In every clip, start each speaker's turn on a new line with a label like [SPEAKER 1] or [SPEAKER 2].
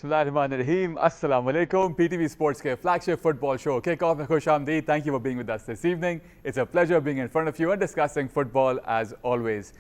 [SPEAKER 1] Bismillahirrahmanirrahim. Assalamu alaikum. PTV Sports के flagship football show kick-off में खुश आमदीद. Thank you for being with us this evening. It's a pleasure being in front of you and discussing football as always.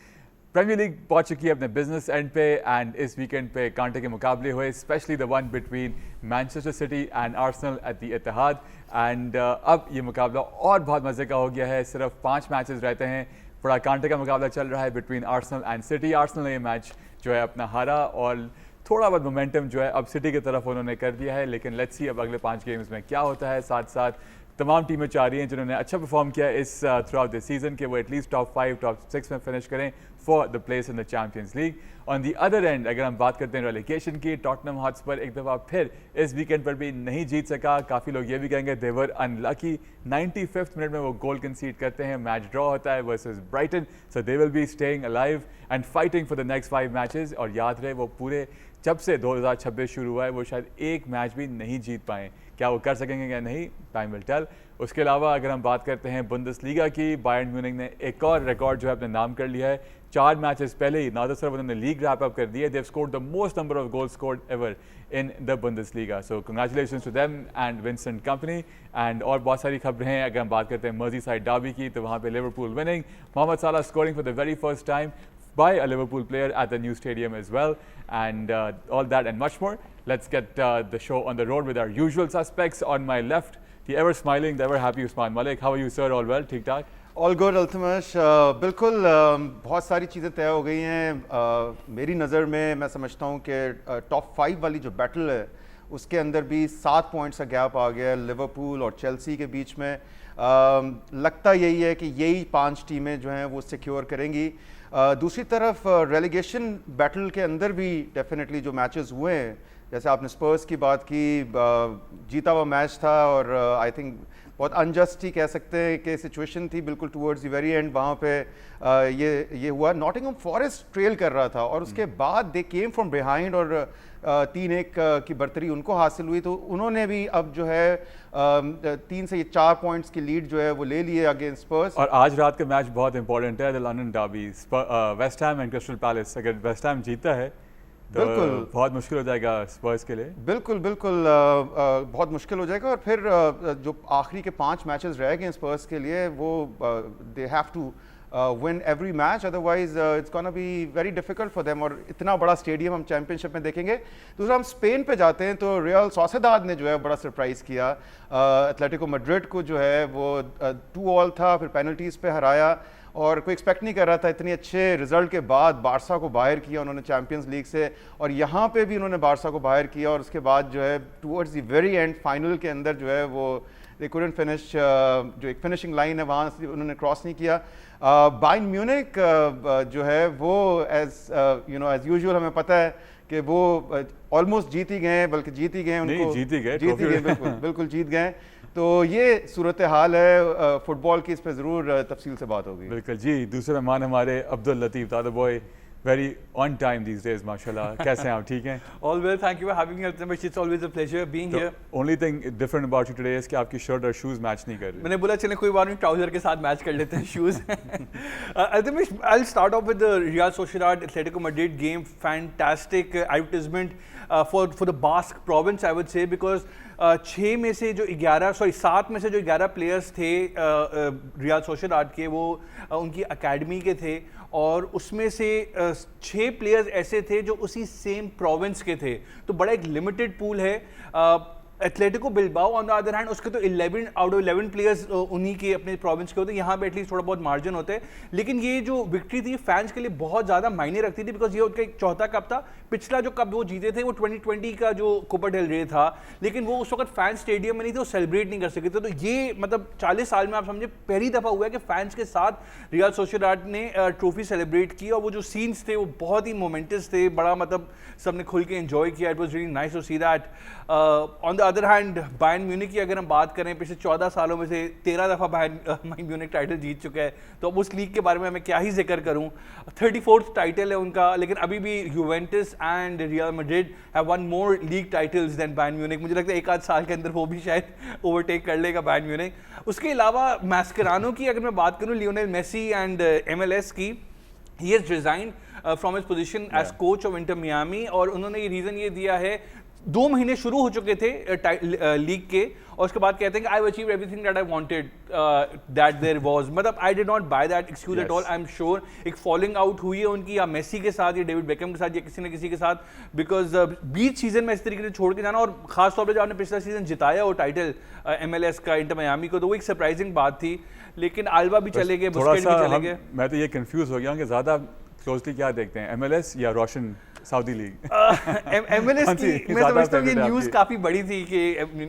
[SPEAKER 1] Premier League पहुंच चुकी है अपने business end पे and इस weekend पे कांटे के मुकाबले हुए, especially the one between Manchester City and Arsenal at the Etihad. And अब ये मुकाबला और बहुत मज़े का हो गया है. सिर्फ 5 मैचेस रहते हैं. बड़ा कांटे का मुकाबला चल रहा है between Arsenal and City. Arsenal ने ये मैच जो है अपना हारा और थोड़ा बहुत मोमेंटम जो है अब सिटी की तरफ उन्होंने कर दिया है. लेकिन लेट्स सी अब अगले 5 गेम्स में क्या होता है. साथ साथ तमाम टीमें चाह रही हैं जिन्होंने अच्छा परफॉर्म किया इस थ्रू आउट द सीजन कि वो एटलीस्ट टॉप 5 टॉप 6 में फिनिश करें for the place in the Champions league. On the other and अगर हम बात करते हैं रेलिगेशन की, टॉटनहम हॉटस्पर एक दफ़ा फिर इस वीकेंड पर भी नहीं जीत सका. काफ़ी लोग ये भी कहेंगे दे वर अनलकी. 95th मिनट में वो गोल कंसीड करते हैं, मैच ड्रॉ होता है versus Brighton. So they will be staying alive and fighting for the next 5 matches. और याद रहे वो पूरे जब से 2026 शुरू हुआ है वो शायद एक मैच भी नहीं जीत पाए. क्या वो कर सकेंगे या नहीं, टाइम विल टेल. उसके अलावा अगर हम बात करते हैं बुंदेसलीगा की, बायर्न म्यूनिख ने एक और रिकॉर्ड जो है अपने नाम कर लिया है. 4 मैचेस पहले ही ना तो सिर्फ उन्होंने लीग रैप अप कर दिया, they have scored the most number of goals scored ever in the Bundesliga. So congratulations to them and Vincent Kompany. And और बहुत सारी खबरें हैं. अगर हम बात करते हैं मर्सीसाइड डार्बी की तो वहाँ पे लिवरपूल विनिंग, मोहम्मद साला scoring for the very first time by a Liverpool player at the new stadium as well, and all that and much more. Let's get the show on the road with our usual suspects. On my left, the ever smiling, the ever happy Usman Malik. How are you, sir? All well? ठीक ठाक?
[SPEAKER 2] All good, Altamash. बिल्कुल बहुत सारी चीज़ें तय हो गई हैं. मेरी नज़र में मैं समझता हूँ कि टॉप 5 वाली जो बैटल है उसके अंदर भी 7 पॉइंट्स का गैप आ गया है लिवरपूल और चेल्सी के बीच में. लगता यही है कि यही 5 टीमें जो हैं वो सिक्योर करेंगी. दूसरी तरफ रेलिगेशन बैटल के अंदर भी डेफिनेटली जो मैचेस हुए हैं, जैसे आपने स्पर्स की बात की, जीता हुआ मैच था और आई थिंक बहुत अनजस्ट ही कह सकते हैं कि सिचुएशन थी बिल्कुल टुवर्ड्स द वेरी एंड. वहाँ पे ये हुआ. नॉटिंघम फॉरेस्ट ट्रेल कर रहा था और उसके बाद दे केम फ्रॉम बिहाइंड और 3-1 की बर्तरी उनको हासिल हुई. तो उन्होंने भी अब जो है 3 से 4 पॉइंट्स की लीड जो है वो ले लिए अगेंस्ट स्पर्स.
[SPEAKER 1] और आज रात का मैच बहुत इंपॉर्टेंट है, the London derby, West Ham and crystal palace. अगर वेस्ट हैम जीता है तो बिल्कुल बहुत मुश्किल हो जाएगा स्पर्स के लिए. बिल्कुल
[SPEAKER 2] बहुत मुश्किल हो जाएगा. और फिर जो आखिरी के 5 मैचेस रह गए स्पर्स के लिए वो they have to win every match, otherwise it's gonna be very difficult for them. और इतना बड़ा स्टेडियम हम चैंपियनशिप में देखेंगे. दूसरा हम स्पेन पे जाते हैं तो रियल सोसेदाद ने जो है बड़ा सरप्राइज़ किया. एथलेटिको मैड्रिड को जो है वो 2-2 था, फिर पेनल्टीज़ पे हराया और कोई एक्सपेक्ट नहीं कर रहा था. इतने अच्छे रिजल्ट के बाद बारसा को बाहर किया उन्होंने चैंपियंस लीग से, और यहाँ पे भी उन्होंने बारसा को बाहर किया. और उसके बाद जो है towards the very and final के अंदर जो है वो दे कुडंट फिनिश. जो एक फिनिशिंग लाइन है वहाँ से उन्होंने क्रॉस नहीं किया. बायर्न म्यूनिख जो है वो एज यूजुअल हमें पता है कि वो ऑलमोस्ट जीत ही गए, बल्कि जीत ही गए. उनको
[SPEAKER 1] जीत ही गए
[SPEAKER 2] बिल्कुल जीत गए. तो ये सूरत हाल है फुटबॉल की. इस पर ज़रूर तफसील से बात होगी.
[SPEAKER 1] बिल्कुल जी. दूसरे मेहमान हमारे अब्दुल लतीफ़ दादा boy, very on time these days, माशाल्लाह. कैसे हैं आप? ठीक हैं?
[SPEAKER 3] All well, thank you for having me. It's always a pleasure being here.
[SPEAKER 1] Only thing different about you today is कि आपकी शर्ट और शूज मैच नहीं कर रहे.
[SPEAKER 3] मैंने बोला चलें कोई बात नहीं, ट्राउजर के साथ मैच कर लेते हैं shoes. I'll start off with the Real Sociedad Atletico Madrid game. Fantastic advertisement for the Basque province, I would say, because 7 में से जो 11 प्लेयर्स थे रियल सोसिएदाद के, वो उनकी एकेडमी के थे. और उसमें से 6 प्लेयर्स ऐसे थे जो उसी सेम प्रोविंस के थे. तो बड़ा एक लिमिटेड पूल है. Atletico Bilbao on the other hand, उसके तो 11 आउट ऑफ 11 प्लेयर्स उन्हीं के अपने प्रोविंस के होते हैं. यहाँ पे एटलीस्ट थोड़ा बहुत मार्जिन होते हैं. लेकिन ये जो विक्ट्री थी फैंस के लिए बहुत ज़्यादा मायने रखती थी, बिकॉज ये उनका एक चौथा कप था. पिछला जो कप वो जीते थे वो 2020 का जो कोपा डेल रे था, लेकिन वो उस वक्त फैंस स्टेडियम में नहीं थे, वो सेलिब्रेट नहीं कर सके थे. तो ये मतलब 40 साल में आप समझे पहली दफ़ा हुआ है कि फैंस के साथ रियल सोसिएदाद ने ट्रॉफी सेलिब्रेट की. और वो जो सीन्स थे वो बहुत ही मोमेंटस थे. बड़ा मतलब सबने खुल के एंजॉय किया. It was really nice to see that. On the other hand Bayern Munich की अगर हम बात करें, पिछले 14 सालों में से 13 दफ़ा बायर्न म्यूनिख टाइटल जीत चुका है. तो अब उस लीग के बारे में मैं क्या ही जिक्र करूं. 34th टाइटल है उनका. लेकिन अभी भी Juventus and Real Madrid have one more league titles than Bayern Munich. मुझे लगता है 1 आध साल के अंदर वो भी शायद ओवरटेक कर लेगा बायर्न म्यूनिख. उसके अलावा मैस्करानो की अगर मैं बात करूं, लियोनेल मेसी एंड MLS की, he has resigned from his position as coach of Inter Miami. और उन्होंने ये रीज़न ये दिया है 2 महीने शुरू हो चुके थे लीग के, और उसके बाद कहते हैं कि I achieve everything that I wanted that there was, मतलब I did not buy that excuse at all. I am sure एक फॉलिंग आउट हुई है उनकी, या मेसी के साथ, या डेविड बेकहम के साथ, या किसी न किसी के साथ, बिकॉज बीच सीजन में इस तरीके से छोड़ के जाना, और खासतौर पर जब आपने पिछला सीजन जिताया वो टाइटल MLS का इंटर मियामी को, तो वो एक सरप्राइजिंग बात थी। लेकिन अल्बा भी चले गए, बुस्केट भी चले गए।
[SPEAKER 1] मैं तो ये कंफ्यूज हो गया हूं कि ज्यादा क्लोजली क्या देखते हैं, MLS या रोशन सऊदी लीग?
[SPEAKER 3] MLS की मैं समझता हूँ ये न्यूज़ काफ़ी बड़ी थी कि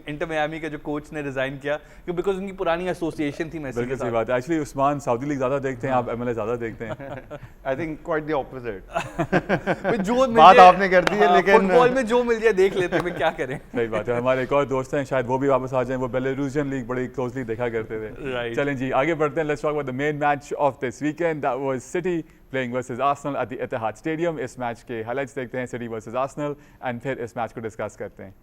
[SPEAKER 3] इंटर मियामी का जो कोच ने रिजाइन किया, बिकॉज उनकी पुरानी एसोसिएशन थी मेसी के साथ।
[SPEAKER 1] बात है। एक्चुअली उस्मान सऊदी लीग ज़्यादा देखते हैं, आप MLS ज़्यादा देखते हैं।
[SPEAKER 2] I think quite the opposite.
[SPEAKER 3] जो
[SPEAKER 2] बात आपने कर दी है, लेकिन
[SPEAKER 3] फुटबॉल में जो मिल जाए देख लेते हैं, क्या करें।
[SPEAKER 1] सही बात है। हमारे एक और दोस्त हैं, शायद वो भी वापस आ जाएं, वो बेलारूसियन लीग बड़ी क्लोजली देखा करते थे। चलें जी आगे बढ़ते हैं। Let's talk about the main match of this weekend, that was city playing versus Arsenal at the Etihad Stadium. इस मैच के हाइलाइट्स देखते हैं, सिटी वर्सेस आर्सेनल, एंड फिर इस मैच को डिस्कस करते हैं।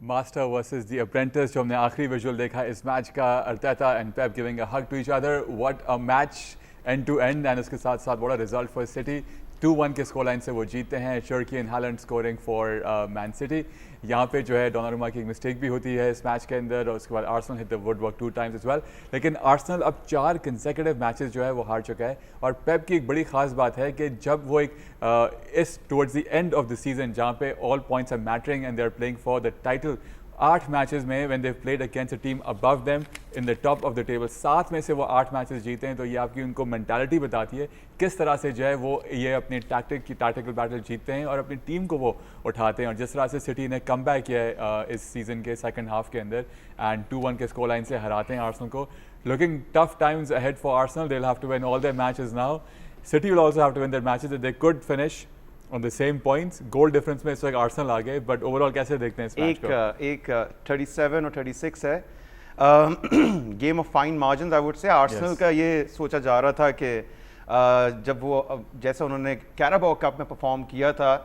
[SPEAKER 1] मास्टर वर्सेस द अप्रेंटिस, जो हमने आखिरी विजुअल देखा इस मैच का, Arteta and Pep giving a hug to each other, what a match end to end, and उसके साथ साथ बड़ा रिजल्ट फॉर सिटी। 2-1 के स्कोर लाइन से वो जीतते हैं। Sharki and Holland scoring for man city. यहाँ पे जो है डोनारुमा की एक मिस्टेक भी होती है इस मैच के अंदर, और उसके बाद Arsenal hit the woodwork 2 times as well. लेकिन आर्सेनल अब 4 कंसेक्यूटिव मैचेस जो है वो हार चुका है, और पेप की एक बड़ी खास बात है कि जब वो एक इस towards the end of the season, जहाँ पे all points are mattering and they are playing for the title, 8 matches में when they played against a team above them in the top of the table, 7 में से वो 8 matches जीते हैं। तो ये आपकी उनको मेंटालिटी बताती है किस तरह से जो है वो ये अपनी टैक्टिकल बैटल जीतते हैं और अपनी टीम को वो उठाते हैं। और जिस तरह से सिटी ने कम बैक किया है इस सीजन के सेकंड हाफ के अंदर, एंड 2-1 के स्कोर लाइन से हराते हैं आर्सेनल को। Looking tough times ahead for Arsenal, they will have to win all their matches now. City will also have to win their matches, they could finish on the same points, goal difference में इस वक्त Arsenal आ गए, but overall कैसे देखते हैं इस match को?
[SPEAKER 2] एक 37 और 36 है, game of fine margin I would say. Arsenal का ये सोचा जा रहा था कि जब वो जैसा उन्होंने कैराबाओ कप में परफॉर्म किया था,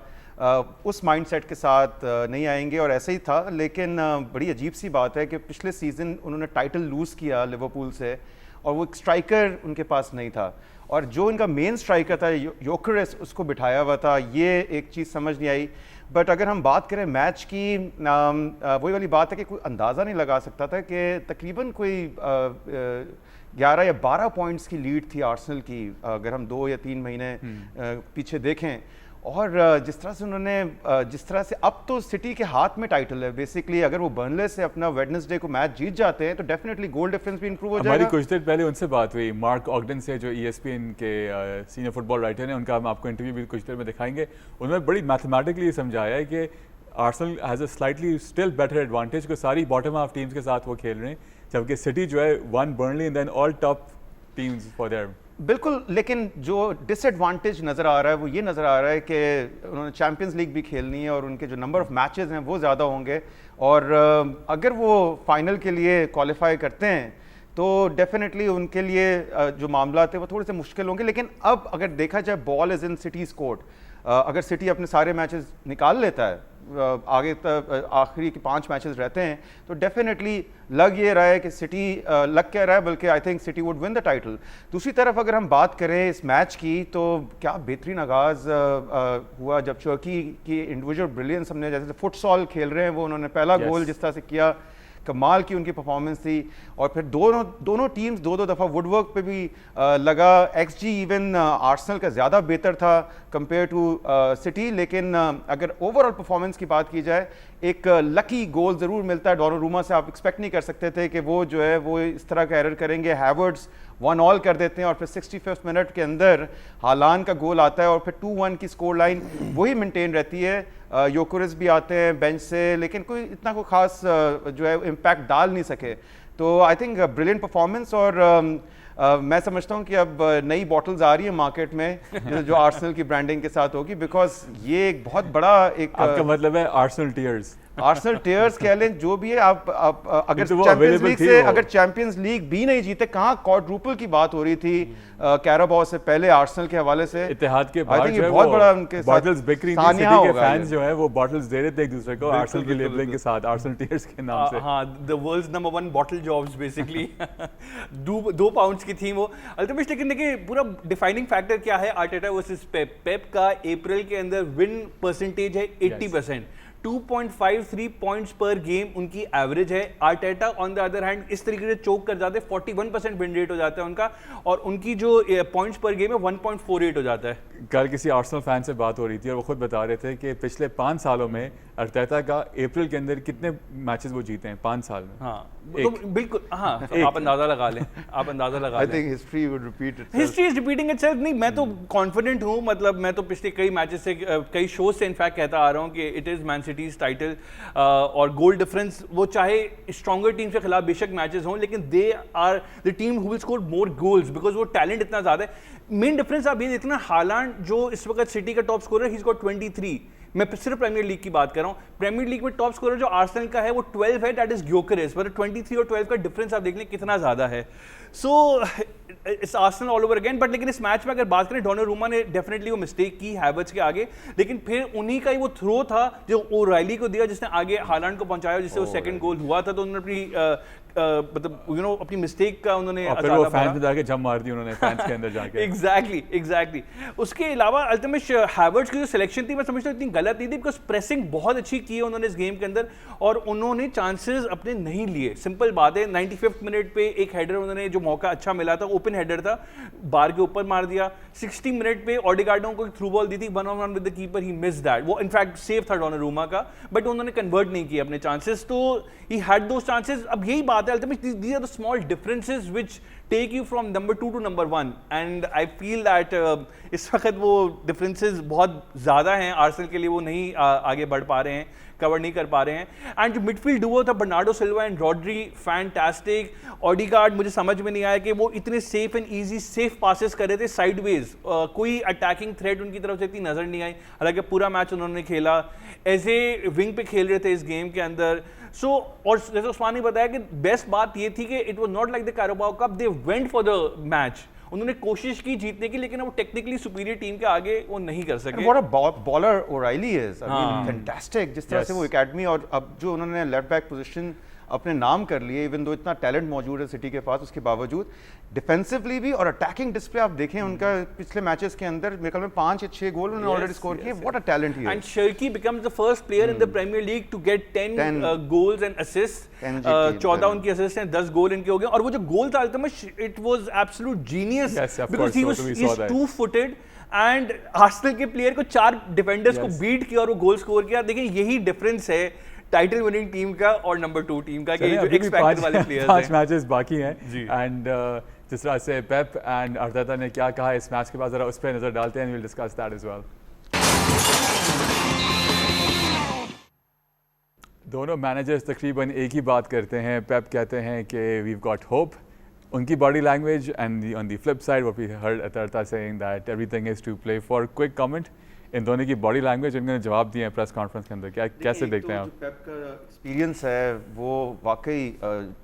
[SPEAKER 2] उस माइंडसेट के साथ नहीं आएंगे, और ऐसे ही था। लेकिन बड़ी अजीब सी बात है कि पिछले सीज़न उन्होंने टाइटल लूज़ किया लिवरपूल से, और वो एक स्ट्राइकर उनके पास नहीं था, और जो इनका मेन स्ट्राइकर था योकेरेस, उसको बिठाया हुआ था। ये एक चीज़ समझ नहीं आई। बट अगर हम बात करें मैच की, वही वाली बात है कि कोई अंदाज़ा नहीं लगा सकता था कि तकरीबन कोई 11 या 12 पॉइंट्स की लीड थी आर्सेनल की, अगर हम 2 या 3 महीने पीछे देखें। और जिस तरह से अब तो सिटी के हाथ में टाइटल है बेसिकली। अगर वो बर्नले से अपना वेडनेसडे को मैच जीत जाते हैं तो डेफिनेटली गोल डिफरेंस भी इंप्रूव हो जाएगा।
[SPEAKER 1] हमारी कुछ देर पहले उनसे बात हुई, मार्क ऑगडन से, जो ESPN के सीनियर फुटबॉल राइटर हैं, उनका हम आपको इंटरव्यू भी कुछ देर में दिखाएंगे। उन्होंने बड़ी मैथमेटिकली समझाया है कि Arsenal has a slightly still better advantage, को सारी बॉटम हाफ टीम्स के साथ वो खेल रहे हैं, जबकि सिटी जो है one Burnley and then all top teams for there.
[SPEAKER 2] बिल्कुल, लेकिन जो डिसएडवांटेज नज़र आ रहा है वो ये नज़र आ रहा है कि उन्होंने चैंपियंस लीग भी खेलनी है, और उनके जो नंबर ऑफ मैचेस हैं वो ज़्यादा होंगे, और अगर वो फाइनल के लिए क्वालिफाई करते हैं तो डेफिनेटली उनके लिए जो मामला थे वो थोड़े से मुश्किल होंगे। लेकिन अब अगर देखा जाए, ball is in cities court. अगर सिटी अपने सारे मैचेस निकाल लेता है, आगे तक आखिरी के 5 मैचेस रहते हैं, तो डेफिनेटली लग ये रहा है कि सिटी लग क्या रहा है, बल्कि I think city would win the title. दूसरी तरफ अगर हम बात करें इस मैच की, तो क्या बेहतरीन आगाज़ हुआ जब चर्की की इंडिविजुअल ब्रिलियंस, हमने जैसे फुटसॉल खेल रहे हैं वो, उन्होंने पहला गोल जिस तरह से किया, कमाल की उनकी परफॉर्मेंस थी। और फिर दोनों टीम्स 2-2 दफ़ा वुडवर्क पे भी लगा। XG इवन आर्सेनल का ज़्यादा बेहतर था कंपेयर टू सिटी। लेकिन अगर ओवरऑल परफॉर्मेंस की बात की जाए, एक लकी गोल ज़रूर मिलता है डोनारुमा से। आप एक्सपेक्ट नहीं कर सकते थे कि वो जो है वो इस तरह का एरर करेंगे। हैवर्ट्स 1-1 कर देते हैं, और फिर 65th मिनट के अंदर हालान का गोल आता है, और फिर 2-1 की स्कोर लाइन वही मेंटेन रहती है। योकेरेस भी आते हैं बेंच से, लेकिन कोई इतना कोई ख़ास जो है इम्पैक्ट डाल नहीं सके। तो आई थिंक ब्रिलियंट परफॉर्मेंस, और मैं समझता हूँ कि अब नई बॉटल्स आ रही है मार्केट में जो आर्सेनल की ब्रांडिंग के साथ होगी, बिकॉज ये एक बहुत बड़ा एक
[SPEAKER 1] आपका मतलब है आर्सेनल टीयर्स।
[SPEAKER 2] आर्सेनल टीयर्स कह लें, जो भी है, आप अगर
[SPEAKER 1] तो वो
[SPEAKER 2] चैंपियंस
[SPEAKER 1] available
[SPEAKER 2] लीग
[SPEAKER 1] थी
[SPEAKER 2] से
[SPEAKER 1] वो।
[SPEAKER 2] अगर चैंपियंस लीग भी नहीं जीते, कहाँ क्वाड्रुपल की बात हो रही थी कैराबाओ से पहले आर्सेनल के हवाले से।
[SPEAKER 1] इत्तेहाद के
[SPEAKER 2] I
[SPEAKER 1] बाहर
[SPEAKER 2] think
[SPEAKER 1] जो
[SPEAKER 2] ये
[SPEAKER 1] है
[SPEAKER 2] बहुत
[SPEAKER 1] वो
[SPEAKER 2] बड़ा उनके साथ
[SPEAKER 1] बॉटल्स बिक रही थी,
[SPEAKER 2] सानिया
[SPEAKER 1] सिटी के
[SPEAKER 2] होगा ये।
[SPEAKER 1] फैंस जो है वो बॉटल्स दे रहे थे एक दूसरे को आर्सेनल के
[SPEAKER 3] बिल्कुल,
[SPEAKER 1] लेबलिंग के साथ, आर्सेनल टीयर्स के नाम से।
[SPEAKER 3] हाँ, the world's number 1 bottle jobs basically. 2 pounds की थी वो अल्टीमेटली। लेकिन देखिए पूरा डिफाइनिंग फैक्टर क्या है आर्टेटा वर्सेस पेप। पेप का अप्रैल के अंदर विन परसेंटेज है 80%, 2.53 पॉइंट्स पर गेम उनकी एवरेज है। Arteta on the other hand इस तरीके से चोक कर जाते हैं, 41% विन रेट हो जाता है उनका, और उनकी जो पॉइंट्स पर गेम है 1.48 हो जाता है।
[SPEAKER 1] कल किसी आर्सेनल फैन से बात हो रही थी और वो खुद बता रहे थे कि पिछले 5 सालों में अर्थेटा का अप्रैल के अंदर कितने मैचेस वो जीते हैं 5 साल में।
[SPEAKER 3] हाँ तो बिल्कुल, हाँ तो आप अंदाजा लगा लें, आप अंदाजा लगा
[SPEAKER 2] आई
[SPEAKER 3] लें।
[SPEAKER 2] Think history would repeat itself.
[SPEAKER 3] History is repeating itself. नहीं, मैं तो कॉन्फिडेंट हूँ, मतलब मैं तो पिछले कई मैचेस से, कई शोज से इनफैक्ट कहता आ रहा हूँ कि it is man cities title, और गोल डिफरेंस वो चाहे स्ट्रॉन्गर टीम के खिलाफ बेशक मैचेस हों, लेकिन they are the team who will score more goals because वो टैलेंट इतना ज्यादा है। मेन डिफरेंस आप ये देखते ना, हालांड जो इस वक्त सिटी का top scorer, he is got 23। मैं सिर्फ प्रीमियर लीग की बात कर रहा हूँ। प्रीमियर लीग में टॉप स्कोरर जो आर्सेनल का है वो 12 है, दैट इज ग्योकरेस। पर 23 और 12 का डिफरेंस आप देख लें कितना ज्यादा है। So it's Arsenal all over again. But लेकिन इस मैच में अगर बात करें, डोनारूमा ने डेफिनेटली वो मिस्टेक की हैवर्ट्ज के आगे, लेकिन फिर उन्हीं का ही वो थ्रो था जो ओराइली को दिया, जिसने आगे हालांड को पहुंचाया, जिससे वो सेकंड गोल हुआ था। तो उन्होंने अपनी मतलब अपनी मिस्टेक का उन्होंने
[SPEAKER 1] और फिर वो फैंस में जाके जम मार दी उन्होंने फैंस के अंदर जाके।
[SPEAKER 3] एग्जैक्टली। उसके अलावा अल्टीमेट हैवर्ट्ज की जो सिलेक्शन थी मैं समझता हूँ इतनी गलत नहीं थी, बिकॉज प्रेसिंग बहुत अच्छी की है उन्होंने इस गेम के अंदर, और उन्होंने चांसेस अपने नहीं लिए। सिंपल बात है, 95th मिनट पे एक हेडर उन्होंने, जो मौका अच्छा मिला था, ओपन हेडर था, बार के ऊपर मार दिया। 60 मिनट पे ऑडिगार्डो को थ्रू बॉल दी थी 1-on-1 with the keeper, he missed that. वो इनफैक्ट सेव था डोनारूमा का, बट उन्होंने कन्वर्ट नहीं किया अपने चांसेस, तो ही हैड दोस चांसेस। अब यही बात है, ultimately these are the small differences which take you from number 2 to number 1, and I feel that इस वक्त वो डिफरेंसेस बहुत ज़्यादा हैं आर्सेनल के लिए, वो नहीं आगे बढ़ पा रहे हैं, कवर नहीं कर पा रहे हैं। एंड जो मिडफील्ड डुओ था Bernardo Silva and Rodri, fantastic. Odegaard मुझे समझ में नहीं आया कि वो इतने safe and easy safe passes कर रहे थे साइडवेज, कोई अटैकिंग थ्रेट उनकी तरफ से इतनी नजर नहीं आई, हालांकि पूरा मैच उन्होंने खेला एज ए विंग पे खेल रहे थे इस गेम के अंदर। सो और जैसे उस्मान ने बताया कि बेस्ट बात ये थी कि it was not like the Carabao cup, they went for the match. उन्होंने कोशिश की जीतने की, लेकिन वो टेक्निकली सुपीरियर टीम के आगे वो नहीं कर सके।
[SPEAKER 2] What a bowler O'Reilly is. I mean, fantastic. जिस तरह से वो एकेडमी, और अब जो उन्होंने लेफ्ट बैक पोजीशन अपने नाम कर लिए, इवन दो इतना टैलेंट मौजूद है सिटी के पास, उसके बावजूद डिफेंसिवली भी और अटैकिंग डिस्प्ले आप देखें उनका पिछले मैचेस के अंदर, मेरे ख्याल में 5 या 6 गोल उन्होंने ऑलरेडी स्कोर किए। व्हाट अ टैलेंट ही है।
[SPEAKER 3] And Cherki becomes the first player in the Premier League to get 10 goals and assist. 14 उनकी असिस्ट हैं, 10 गोल इनके हो गए। और वो जो गोल था ultimate, it was absolute genius because he was two footed, and Arsenal के प्लेयर को 4 डिफेंडर्स को बीट किया और वो गोल स्कोर किया। देखिए यही डिफरेंस है टाइटल विनिंग टीम का और नंबर 2 टीम का, कि जो एक्सपेक्टेड वाले प्लेयर्स हैं।
[SPEAKER 1] 5 मैचेस बाकी हैं, एंड जिस तरह से पेप एंड अर्थेटा ने क्या कहा इस मैच के बाद, जरा उस पर नजर डालते हैं, we will discuss that as well. दोनों मैनेजर्स तकरीबन एक ही बात करते हैं। पेप कहते हैं कि वीव गॉट होप, उनकी body language, and on the flip side what we heard Arteta saying that everything is to play for. Quick comment in दोनों की बॉडी लैंग्वेज, उन्होंने जवाब दिए हैं प्रेस कॉन्फ्रेंस के अंदर, क्या कैसे देखते हैं आप?
[SPEAKER 2] पेप का एक्सपीरियंस है वो वाकई,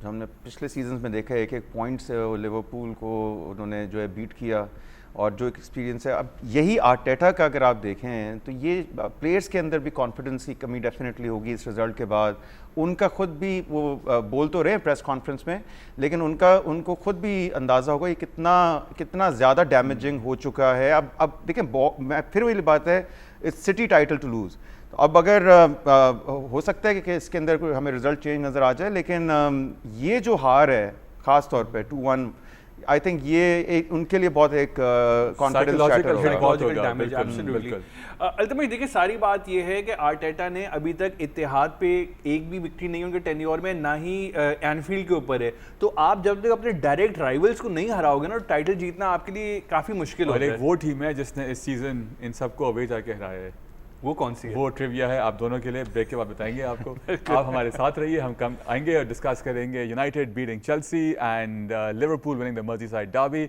[SPEAKER 2] हमने पिछले सीजन्स में देखा है, एक पॉइंट से लिवरपूल को उन्होंने जो है बीट किया, और जो एक्सपीरियंस है अब यही आर्टेटा का अगर आप देखें तो ये प्लेयर्स के अंदर भी कॉन्फिडेंस की कमी डेफिनेटली होगी इस रिजल्ट के बाद। उनका खुद भी वो बोल तो रहे प्रेस कॉन्फ्रेंस में, लेकिन उनको खुद भी अंदाज़ा होगा ये कितना ज़्यादा डैमेजिंग हो चुका है। अब देखें, मैं फिर वही बात है, it's City title to lose. तो अब अगर हो सकता है कि इसके अंदर कोई हमें रिजल्ट चेंज नज़र आ जाए, लेकिन ये जो हार है ख़ास तौर पे 2-1, आई थिंक ये उनके लिए बहुत एक confidence
[SPEAKER 3] psychological damage absolutely. Ultimately देखिए सारी बात ये है कि आर्टेटा ने अभी तक इत्तेहाद पे एक भी विक्ट्री नहीं उनके टेन्योर में, ना ही एनफील्ड के ऊपर है। तो आप जब तक अपने डायरेक्ट राइवल्स को नहीं हराओगे ना, टाइटल जीतना आपके लिए काफी मुश्किल होता है।
[SPEAKER 1] और एक वो टीम है जिसने इस सीजन इन सबको अवे जाके हराया है।
[SPEAKER 3] वो कौन सी है?
[SPEAKER 1] वो ट्रिविया है, आप दोनों के लिए ब्रेक के बाद बताएंगे आपको। आप हमारे साथ रहिए, हम कम आएंगे और डिस्कस करेंगे United beating Chelsea and Liverpool winning the Merseyside derby,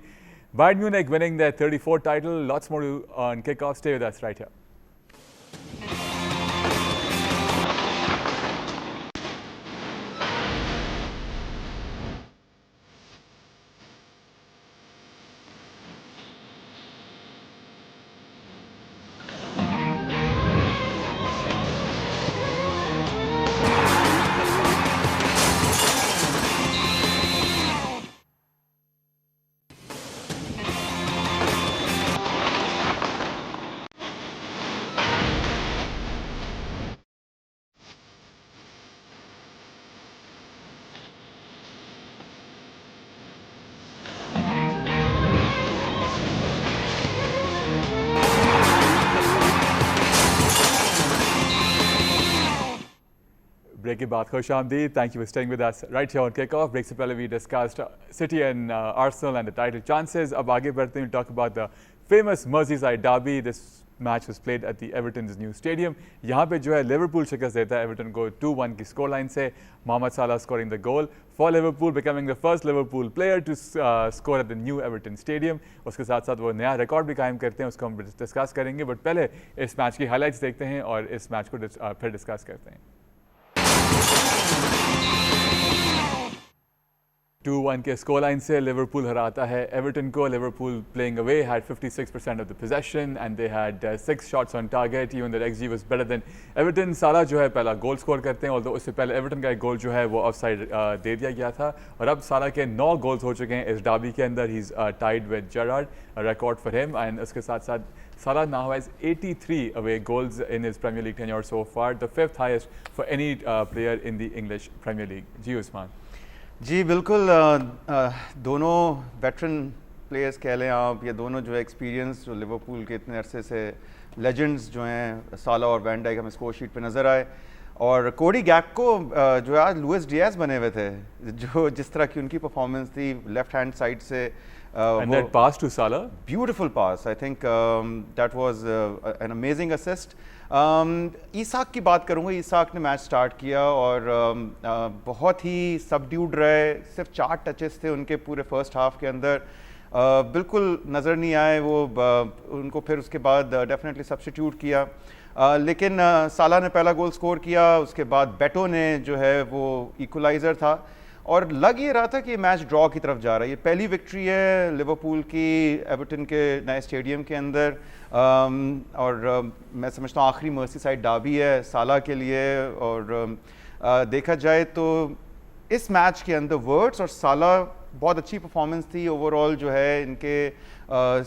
[SPEAKER 1] Bayern Munich winning their 34th title. Lots more on kickoff. Stay with us right here. Break के बाद खुश आमदीद. Thank you for staying with us right here on Kickoff. Break से पहले we discussed City and Arsenal and the title chances. अब आगे बढ़ते हैं, talk about the famous Merseyside derby. This match was played at the Everton's new stadium. यहाँ पे जो है लिवरपूल शिकस्त देता है एवर्टन को 2-1 की स्कोर लाइन से. मोहम्मद साला scoring the goal for Liverpool, becoming the first Liverpool player to score at the new Everton Stadium. उसके साथ साथ वो नया रिकॉर्ड भी कायम करते हैं, उसको हम डिस्कस करेंगे. बट पहले इस मैच की हाईलाइट्स देखते हैं और इस मैच को फिर डिस्कस करते हैं. 2-1 के स्कोर लाइन से लिवरपूल हराता है एवर्टन को. Liverpool playing away had 56% of the possession and they had 6 shots on target. Even their XG was better than Everton. साला जो है पहला गोल स्कोर करते हैं, ऑल्दो उससे पहले एवर्टन का एक गोल जो है वो ऑफसाइड दे दिया गया था. और अब साला के 9 गोल्स हो चुके हैं इस डार्बी के अंदर. He is tied with Gerrard, record for him. And उसके साथ साथ Salah now has 83 away goals in his Premier League tenure so far, the 5th highest for any player in the English Premier League. जी उस्मान.
[SPEAKER 2] जी बिल्कुल, दोनों veteran players कह लें आप, ये दोनों जो है एक्सपीरियंस जो लिवरपूल के इतने अरसे से लेजेंड्स जो हैं साला और वैन डाइक हमें स्कोर शीट पे नज़र आए. और कोडी गैक्पो जो है आज लुइस डियाज बने हुए थे, जो जिस तरह की उनकी परफॉर्मेंस थी लेफ्ट हैंड साइड से.
[SPEAKER 1] And that pass to Salah,
[SPEAKER 2] beautiful pass. I think that was an amazing assist. Isak की बात करूँगा. ईसाक ने मैच स्टार्ट किया और बहुत ही सबड्यूड रहे. सिर्फ 4 टचेस थे उनके पूरे फर्स्ट हाफ के अंदर. बिल्कुल नज़र नहीं आए वो. उनको फिर उसके बाद डेफिनेटली सब्स्टिट्यूट किया. लेकिन साला ने पहला गोल स्कोर किया. उसके बाद बेटो ने जो है वो इक्वलाइज़र था और लग ये रहा था कि ये मैच ड्रॉ की तरफ जा रहा है. ये पहली विक्ट्री है लिवरपूल की एवर्टन के नए स्टेडियम के अंदर. और मैं समझता हूँ आखिरी मर्सीसाइड डार्बी है साला के लिए. और देखा जाए तो इस मैच के अंदर वर्ड्स और साला बहुत अच्छी परफॉर्मेंस थी ओवरऑल. जो है इनके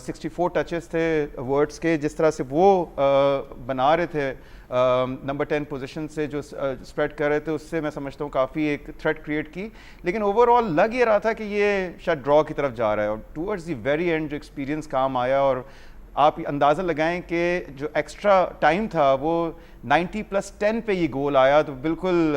[SPEAKER 2] 64 टचेस थे वर्ड्स के. जिस तरह से वो बना रहे थे नंबर 10 पोजीशन से जो स्प्रेड कर रहे थे, उससे मैं समझता हूँ काफ़ी एक थ्रेट क्रिएट की. लेकिन ओवरऑल लग ये रहा था कि ये शायद ड्रॉ की तरफ जा रहा है. और टूवर्ड्स द वेरी एंड जो एक्सपीरियंस काम आया और आप अंदाज़ा लगाएं कि जो एक्स्ट्रा टाइम था वो 90+10 पे ये गोल आया. तो बिल्कुल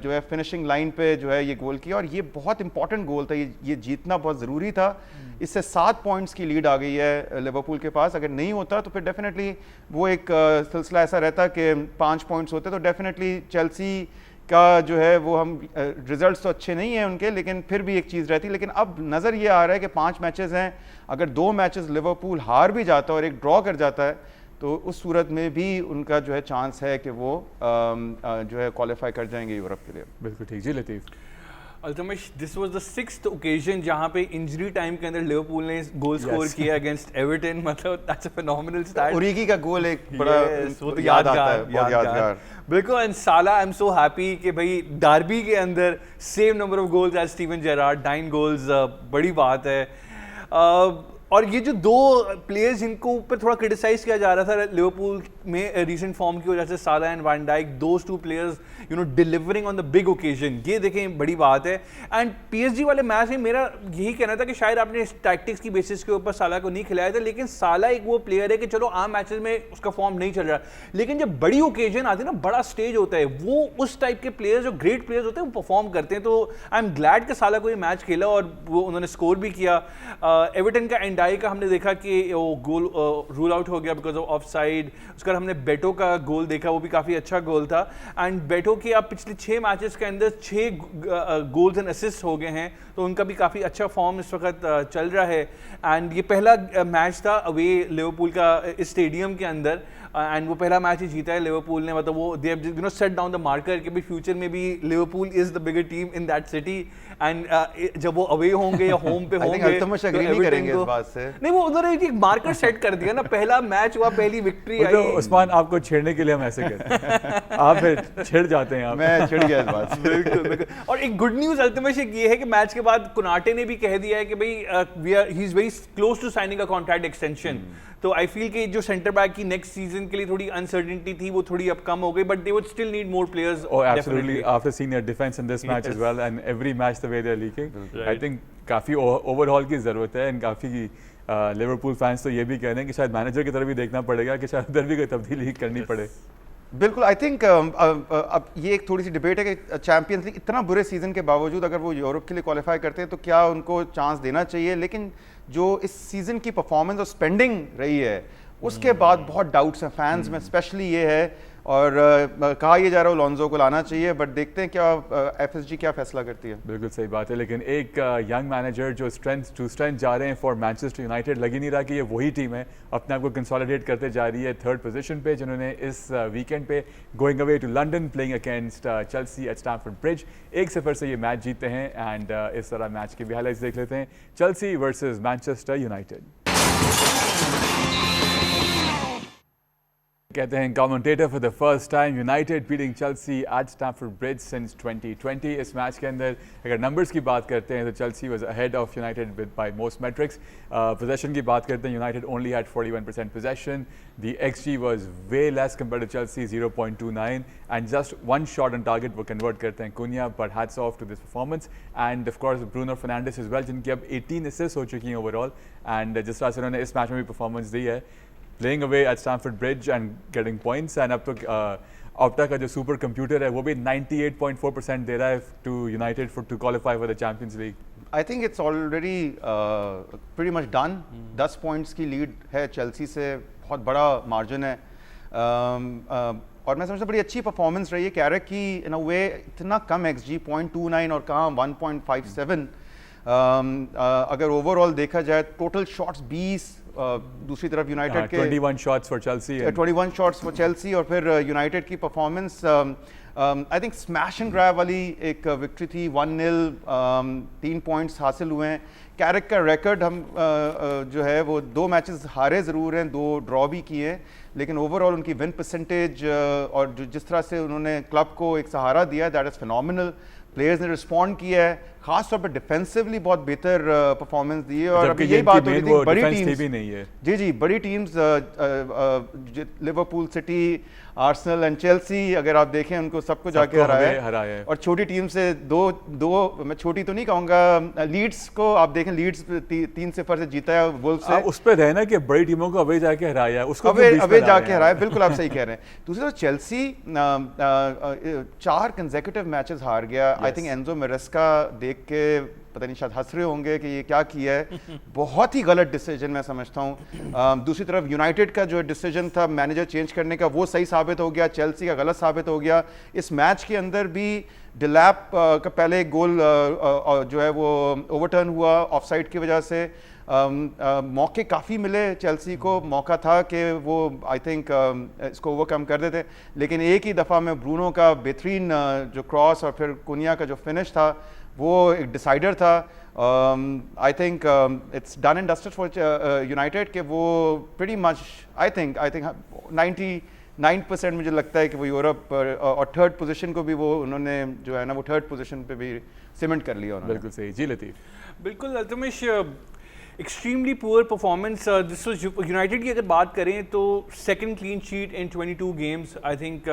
[SPEAKER 2] जो है फिनिशिंग लाइन पे जो है ये गोल किया. और ये बहुत इंपॉर्टेंट गोल था. ये जीतना बहुत ज़रूरी था. इससे 7 पॉइंट्स की लीड आ गई है लिवरपूल के पास. अगर नहीं होता तो फिर डेफिनेटली वो एक सिलसिला ऐसा रहता कि 5 पॉइंट्स होते तो डेफिनेटली चेल्सी का जो है वो हम रिजल्ट्स तो अच्छे नहीं हैं उनके, लेकिन फिर भी एक चीज़ रहती. लेकिन अब नज़र ये आ रहा है कि 5 मैचेस हैं. अगर 2 मैचेस लिवरपूल हार भी जाता है और एक ड्रॉ कर जाता है तो उस सूरत में भी उनका जो है चांस है कि वो जो है क्वालिफाई कर जाएंगे यूरोप के लिए.
[SPEAKER 1] बिल्कुल ठीक. Ji Latif.
[SPEAKER 3] Altamish, this was the 6th occasion जहां पे इंजरी टाइम के अंदर लिवरपूल ने गोल स्कोर किया अगेंस्ट एवर्टन. मतलब that's a phenomenal stat.
[SPEAKER 2] Origi का गोल एक बड़ा
[SPEAKER 3] वो तो यादगार. बिल्कुल. एंड साला, आई एम सो हैप्पी कि भाई डार्बी के अंदर same number of goals as Steven Gerrard, 9 goals. बड़ी बात है. और ये जो 2 प्लेयर्स जिनको ऊपर थोड़ा क्रिटिसाइज किया जा रहा था लिवरपूल में रीसेंट फॉर्म की वजह से, Salah and van Dijk, those 2 players you know delivering on the big occasion. ये देखें बड़ी बात है. एंड पीएसजी वाले मैच में मेरा यही कहना था कि शायद आपने टैक्टिक्स की बेसिस के ऊपर साला को नहीं खिलाया था. लेकिन साला एक वो प्लेयर है कि चलो आम मैचेस में उसका फॉर्म नहीं चल रहा, लेकिन जब बड़ी ओकेजन आती है ना, बड़ा स्टेज होता है, वो उस टाइप के प्लेयर्स जो ग्रेट प्लेयर्स होते हैं वो परफॉर्म करते हैं. तो आई एम ग्लैड कि साला को ये मैच खेला और वो उन्होंने स्कोर भी किया. एवर्टन का एंडाई का हमने देखा कि वो गोल रूल आउट हो गया बिकॉज ऑफ ऑफसाइड. उसका हमने बेटो का गोल देखा, वो भी काफ़ी अच्छा गोल था. एंड बेटो के अब पिछले 6 मैचेस के अंदर 6 गोल्स एंड असिस्ट हो गए हैं. तो उनका भी काफ़ी अच्छा फॉर्म इस वक्त चल रहा है. एंड ये पहला मैच था अवे लिवरपूल का इस स्टेडियम के अंदर. एंड वो पहला मैच ही जीता है लिवरपूल ने. मतलब वो they have you know set down the marker कि भाई फ्यूचर में भी Liverpool is the bigger team in that city. And जब वो अवे होंगे या होम पे होंगे
[SPEAKER 2] नहीं करेंगे इस बात से.
[SPEAKER 3] नहीं, वो उन्होंने एक मार्कर सेट कर दिया ना. पहला मैच हुआ, पहली विक्ट्री आई.
[SPEAKER 1] उस्मान, आपको छेड़ने के लिए हम ऐसे कहते हैं. आप फिर छिड़ जाते हैं.
[SPEAKER 2] मैं छिड़ गया इस बात से.
[SPEAKER 3] बिल्कुल. और एक गुड न्यूज अल्तमिश ये है कि मैच के बाद कुनाटे ने भी कह दिया है कि भाई he is very close to signing a contract extension. तो आई फील कि जो सेंटर बैक की नेक्स्ट सीजन के लिए थोड़ी अनसर्टेनिटी थी वो थोड़ी अब कम हो गई. But they would still need more players.
[SPEAKER 1] Oh, absolutely. After seeing their defense in this match as well, and every match the way they're leaking, I think काफी ओवरहॉल की जरूरत है. एंड काफी लिवरपूल फैंस तो ये भी कह रहे हैं कि शायद मैनेजर की तरफ भी देखना पड़ेगा कि शायद उधर भी कोई तब्दीली करनी पड़े.
[SPEAKER 2] बिल्कुल, आई थिंक अब ये एक थोड़ी सी डिबेट है कि चैंपियंस लीग इतना बुरे सीजन के बावजूद अगर वो यूरोप के लिए क्वालिफाई करते हैं तो क्या उनको चांस देना चाहिए, लेकिन जो इस सीजन की परफॉर्मेंस और स्पेंडिंग रही है उसके बाद बहुत डाउट्स हैं फैंस में, स्पेशली ये है। और कहा यह जा रहा है लोन्जो को लाना चाहिए, बट देखते हैं क्या एफएसजी क्या फैसला करती है।
[SPEAKER 1] बिल्कुल सही बात है, लेकिन एक यंग मैनेजर जो स्ट्रेंथ टू स्ट्रेंथ जा रहे हैं फॉर मैनचेस्टर यूनाइटेड, लग ही नहीं रहा कि ये वही टीम है, अपने आप को कंसोलिडेट करते जा रही है थर्ड पोजीशन पे, जिन्होंने इस वीकेंड पे going away to London playing against Chelsea at Stamford Bridge 1-0 से ये मैच जीतते हैं। एंड इस तरह मैच के भी हाइलाइट्स देख लेते हैं, चेल्सी वर्सेज मैनचेस्टर यूनाइटेड। कहते हैं commentator for the first time, United beating Chelsea at Stamford Bridge since 2020। इस मैच के अंदर अगर नंबर्स की बात करते हैं तो Chelsea was ahead of United with by most metrics. Possession की बात करते हैं, United only had 41% possession, the XG was way less compared to Chelsea 0.29 and just one shot on target वो कन्वर्ट करते हैं Cunha, but hats off to this performance and of course Bruno Fernandes is well, जिनकी अब 18 assist हो चुकी हैं overall. And जिस तरह से उन्होंने इस मैच में भी परफॉर्मेंस दी है, playing away at Stamford Bridge and getting points, and अब तक ऑप्टा का जो सुपर कंप्यूटर है वो भी 98.4% दे रहा है to United for to qualify for the Champions League.
[SPEAKER 2] I think it's already pretty much done. 10 points की लीड है चेल्सी से, बहुत बड़ा मार्जिन है। और मैं समझता बड़ी अच्छी परफॉर्मेंस रही है कैरेक की, इन अ वे इतना कम XG 0.29 और कहाँ 1.57। अगर ओवरऑल देखा जाए टोटल शॉट्स 20, दूसरी तरफ यूनाइटेड के
[SPEAKER 1] 21 shots for Chelsea,
[SPEAKER 2] 21 shots for Chelsea. और फिर यूनाइटेड की performance I think smash and grab वाली एक विक्ट्री थी, 1-0, 3 पॉइंट्स हासिल हुए हैं। कैरेक का रिकॉर्ड हम जो है वो 2 मैचेस हारे ज़रूर हैं, 2 ड्रॉ भी किए हैं, लेकिन ओवरऑल उनकी विन परसेंटेज और जिस तरह से उन्होंने क्लब को एक सहारा दिया, दैट इज़ फिनोमिनल। प्लेयर्स ने रिस्पॉन्ड किया है, खास तौर पर डिफेंसिवली बहुत बेहतर परफॉर्मेंस दी है। और अभी यही बात हो रही थी, बड़ी टीम्स भी नहीं है, जी बड़ी teams Liverpool, city, Arsenal and Chelsea, अगर आप देखें उनको सबको जाके हराया है। और छोटी टीम से दो मैं छोटी तो नहीं कहूँगा, लीड्स को आप देखें, लीड्स 3-0 से जीता है वुल्व्स से।
[SPEAKER 1] उस पर रहना कि बड़ी टीमों को अवे जाके हराया है, उसको
[SPEAKER 2] अवे जाके हराया, बिल्कुल आप सही कह रहे हैं। दूसरी तरफ चेल्सी 4 कंसेक्यूटिव मैचेस हार गया। आई थिंक एंजो मेरेस्का देख के पता नहीं शायद हंस रहे होंगे कि ये क्या किया है, बहुत ही गलत डिसीजन मैं समझता हूँ। दूसरी तरफ यूनाइटेड का जो डिसीजन था मैनेजर चेंज करने का, वो सही साबित हो गया, चेल्सी का गलत साबित हो गया। इस मैच के अंदर भी डिलैप का पहले गोल जो है वो ओवरटर्न हुआ ऑफसाइड की वजह से। मौके काफ़ी मिले चेल्सी को, मौका था कि वो आई थिंक इसको ओवरकम कर देते, लेकिन एक ही दफ़ा में ब्रूनो का बेहतरीन जो क्रॉस और फिर कुनिया का जो फिनिश था वो एक डिसाइडर था। आई think it's done and dusted for United के वो प्रीटी मच आई थिंक 99% मुझे लगता है कि वो यूरोप और थर्ड पोजीशन को भी वो उन्होंने जो है ना वो थर्ड पोजीशन पे भी सीमेंट कर लिया उन्होंने।
[SPEAKER 1] बिल्कुल सही जी लतीफ।
[SPEAKER 3] बिल्कुल Altamish, extremely poor performance. This was United की अगर बात करें तो second clean sheet in 22 games. I think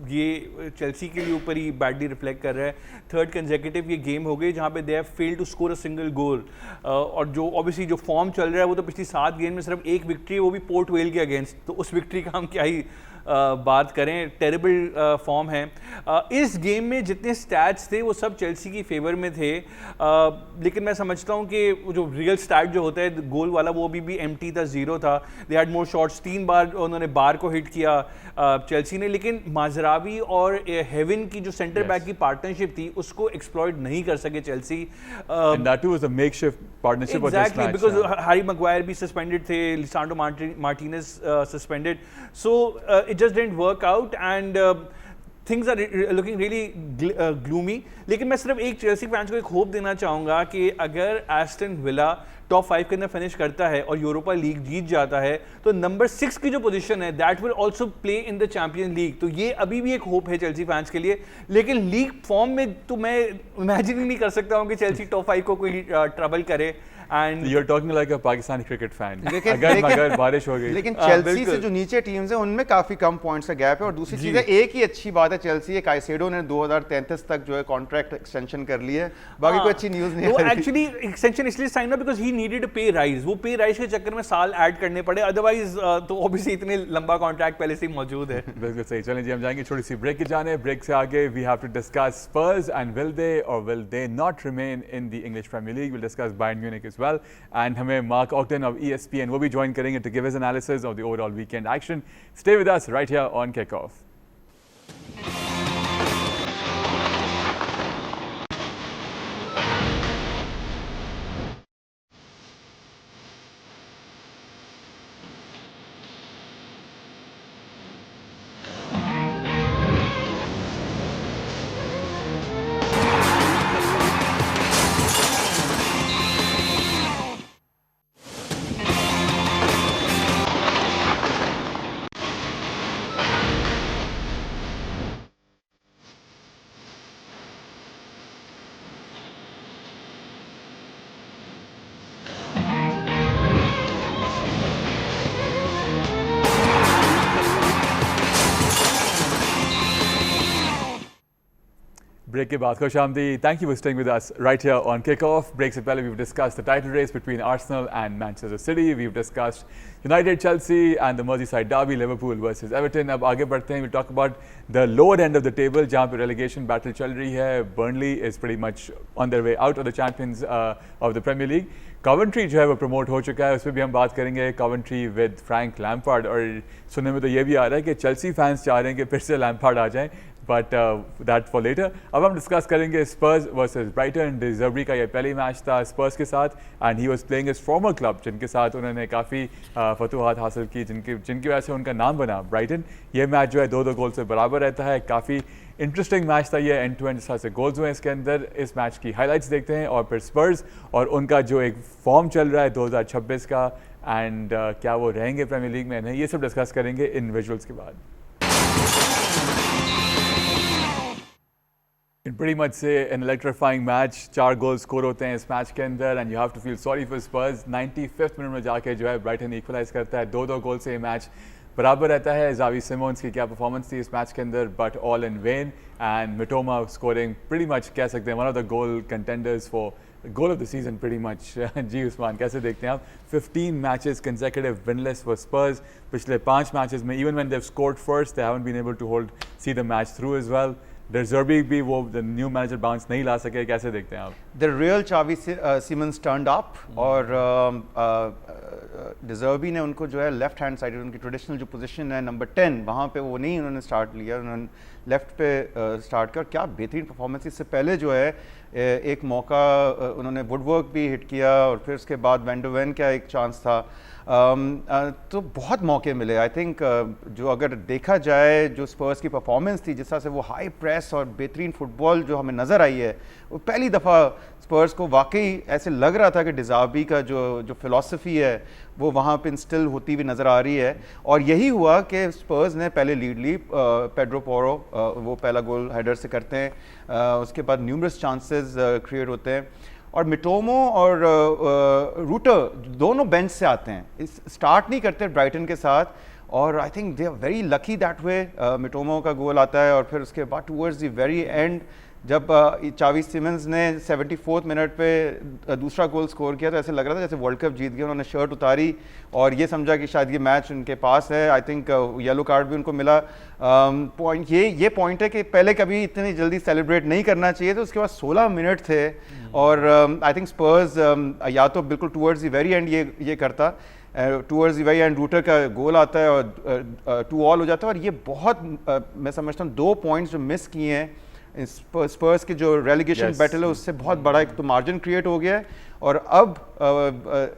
[SPEAKER 3] ये चेल्सी के लिए ऊपर ही बैडली रिफ्लेक्ट कर रहा है। थर्ड कंसेक्यूटिव ये गेम हो गई जहाँ पे they have failed to score a single goal. और जो ऑब्वियसली जो फॉर्म चल रहा है वो तो पिछली 7 गेम में सिर्फ एक विक्ट्री है, वो भी पोर्ट वेल के अगेंस्ट, तो उस विक्ट्री का हम क्या ही बात करें, टेरिबल फॉर्म है। इस गेम में जितने स्टैट्स थे वो सब चेल्सी की फेवर में थे, लेकिन मैं समझता हूँ कि जो रियल स्टैट जो होता है गोल वाला वो भी एम्प्टी था, 0 था। दे हैड मोर शॉट्स, 3 बार उन्होंने बार को हिट किया चेल्सी ने, लेकिन माजरावी और हेवन की जो सेंटर बैक की पार्टनरशिप थी उसको एक्सप्लॉइट नहीं कर सके Chelsea.
[SPEAKER 1] And that too was a makeshift partnership of this match.
[SPEAKER 3] Because Harry Maguire भी suspended थे, Lisandro Martinez suspended, so it just didn't work out and things are looking really gloomy. लेकिन मैं सिर्फ एक Chelsea fans को एक hope देना चाहूँगा कि अगर एस्टन विला टॉप 5 के अंदर फिनिश करता है और यूरोपा लीग जीत जाता है तो नंबर 6 की जो पोजीशन है that will also play in the champion league. तो ये अभी भी एक होप है चेल्सी फैंस के लिए, लेकिन लीग फॉर्म में तो मैं इमेजिन ही नहीं कर सकता हूँ कि चेल्सी टॉप 5 को कोई ट्रबल करे। And
[SPEAKER 1] You're talking like a Pakistani cricket fan.
[SPEAKER 2] लेकिन
[SPEAKER 1] अगर बारिश हो गई
[SPEAKER 2] लेकिन चेल्सी से
[SPEAKER 3] बिल्कुल।
[SPEAKER 2] जो नीचे टीम्स हैं उनमें काफी कम पॉइंट्स का गैप है। और दूसरी चीज है, एक ही अच्छी बात है चेल्सी, काइसेडो ने 2033 तक जो है कॉन्ट्रैक्ट एक्सटेंशन कर ली है, बाकी कोई अच्छी न्यूज नहीं
[SPEAKER 3] वो
[SPEAKER 2] है।
[SPEAKER 3] एक्चुअली एक्सटेंशन इसलिए साइन हुआ बिकॉज ही नीडेड पे राइज, वो पे राइज के चक्कर में साल ऐड करने पड़े, अदरवाइज तो ऑब्वियसली इतने लंबा कॉन्ट्रैक्ट पहले से ही मौजूद है।
[SPEAKER 1] बिल्कुल सही। चलें जी, हम जाएंगे छोटी सी ब्रेक की जाने। ब्रेक से आगे we have to discuss Spurs and will they or will they not remain in the English Premier League. Will discuss Bayern Munich as well, and हमें मार्क ऑक्टन ऑफ ESPN वो भी join करेंगे to give his analysis of the overall weekend action. Stay with us right here on kick off. Break के बाद खुशामदी। Thank you for staying with us right here on Kickoff. Break से पहले we've discussed the title race between Arsenal and Manchester City. We've discussed United, Chelsea and the Merseyside derby, Liverpool versus Everton. अब आगे बढ़ते हैं, we'll talk about the lower end of the table जहाँ पे relegation battle चल रही है. Burnley is pretty much on their way out of the champions of the Premier League. Coventry जो है वो प्रमोट हो चुका है, उस पर भी हम बात करेंगे. Coventry with Frank Lampard, और सुनने में तो ये भी आ रहा है कि चेल्सी फैंस चाह रहे हैं कि फिर से लैम्पार्ड आ जाएं, बट दैट फॉर लेटर. अब हम डिस्कस करेंगे स्पर्स वर्सेस ब्राइटन. डे ज़र्बी का ये पहली मैच था स्पर्स के साथ, and he was playing his farmer club जिनके साथ उन्होंने काफ़ी फतूहात हासिल की, जिनकी वजह से उनका नाम बना ब्राइटन. ये मैच जो है 2-2 गोल से बराबर रहता है. काफ़ी इंटरेस्टिंग मैच था ये, एंड टू एंड जिस तरह से गोल्स हुए इसके अंदर. इस मैच की हाईलाइट्स देखते हैं और फिर स्पर्स और उनका जो एक फॉर्म चल रहा है 2026 का, एंड क्या वो रहेंगे प्रीमियर लीग में नहीं, ये सब डिस्कस करेंगे इन विजुअल्स के बाद. Pretty much say an electrifying match. 4 goal score होते हैं इस मैच के अंदर, and you have to feel sorry for Spurs. 95th minute में जाके जो है ब्राइटन इक्वलाइज करता है. 2-2 गोल से ये मैच बराबर रहता है. जावी सिमोन्स की क्या परफॉर्मेंस थी इस मैच के अंदर, but all in vain. And Mitoma scoring pretty much कह सकते हैं one of the goal contenders for goal of the season pretty much. जी उस्मान, कैसे देखते हैं आप? 15 matches consecutive winless for Spurs. पिछले 5 मैचेस में even when they have scored first, they haven't been able to hold see the match through as well. De Zerbi भी वो the new manager bounce नहीं ला सके. कैसे देखते हैं आप?
[SPEAKER 2] द रियल चावी सिमन्स टर्न्ड अप, और डे ज़र्बी ने उनको जो है लेफ्ट हैंड साइड, उनकी ट्रेडिशनल जो पोजीशन है नंबर 10, वहाँ पे वो नहीं उन्होंने स्टार्ट लिया, उन्होंने लेफ्ट पे स्टार्ट कर. क्या बेहतरीन परफॉर्मेंस. इससे पहले जो है एक मौका उन्होंने वुडवर्क भी हिट किया, और फिर उसके बाद वैंडरवेन का एक चांस था. तो बहुत मौके मिले. आई थिंक जो अगर देखा जाए जो स्पर्स की परफॉर्मेंस थी, जिस तरह से वो हाई प्रेस और बेहतरीन फुटबॉल जो हमें नज़र आई है, वो पहली दफ़ा स्पर्स को वाकई ऐसे लग रहा था कि डिज़ाबी का जो फिलॉसफी है वो वहाँ पे इंस्टिल होती हुई नज़र आ रही है. और यही हुआ कि स्पर्स ने पहले लीड ली. पेड्रो पोरो वो पहला गोल हेडर से करते हैं, उसके बाद न्यूमरस चांसेस क्रिएट होते हैं, और मिटोमो और रूटर दोनों बेंच से आते हैं, स्टार्ट नहीं करते ब्राइटन के साथ. और I think they are very lucky that way. Mitoma का गोल आता है, और फिर उसके बाद टूवर्ड्स द वेरी एंड जब चावी सिमन्स ने 74th मिनट पे दूसरा गोल स्कोर किया, तो ऐसे लग रहा था जैसे वर्ल्ड कप जीत गए. उन्होंने शर्ट उतारी और ये समझा कि शायद ये मैच उनके पास है. आई थिंक येलो कार्ड भी उनको मिला. पॉइंट ये पॉइंट है कि पहले कभी इतनी जल्दी सेलिब्रेट नहीं करना चाहिए. तो उसके बाद 16 मिनट थे, और आई थिंक स्पर्स या तो बिल्कुल टूवर्ड्स द वेरी एंड ये करता, towards the very and router का गोल आता है और 2-2 हो जाता है. और ये बहुत मैं समझता हूँ 2 पॉइंट्स जो मिस किए हैं स्पर्स के जो रेलिगेशन बैटल है उससे बहुत बड़ा एक तो मार्जिन क्रिएट हो गया है. और अब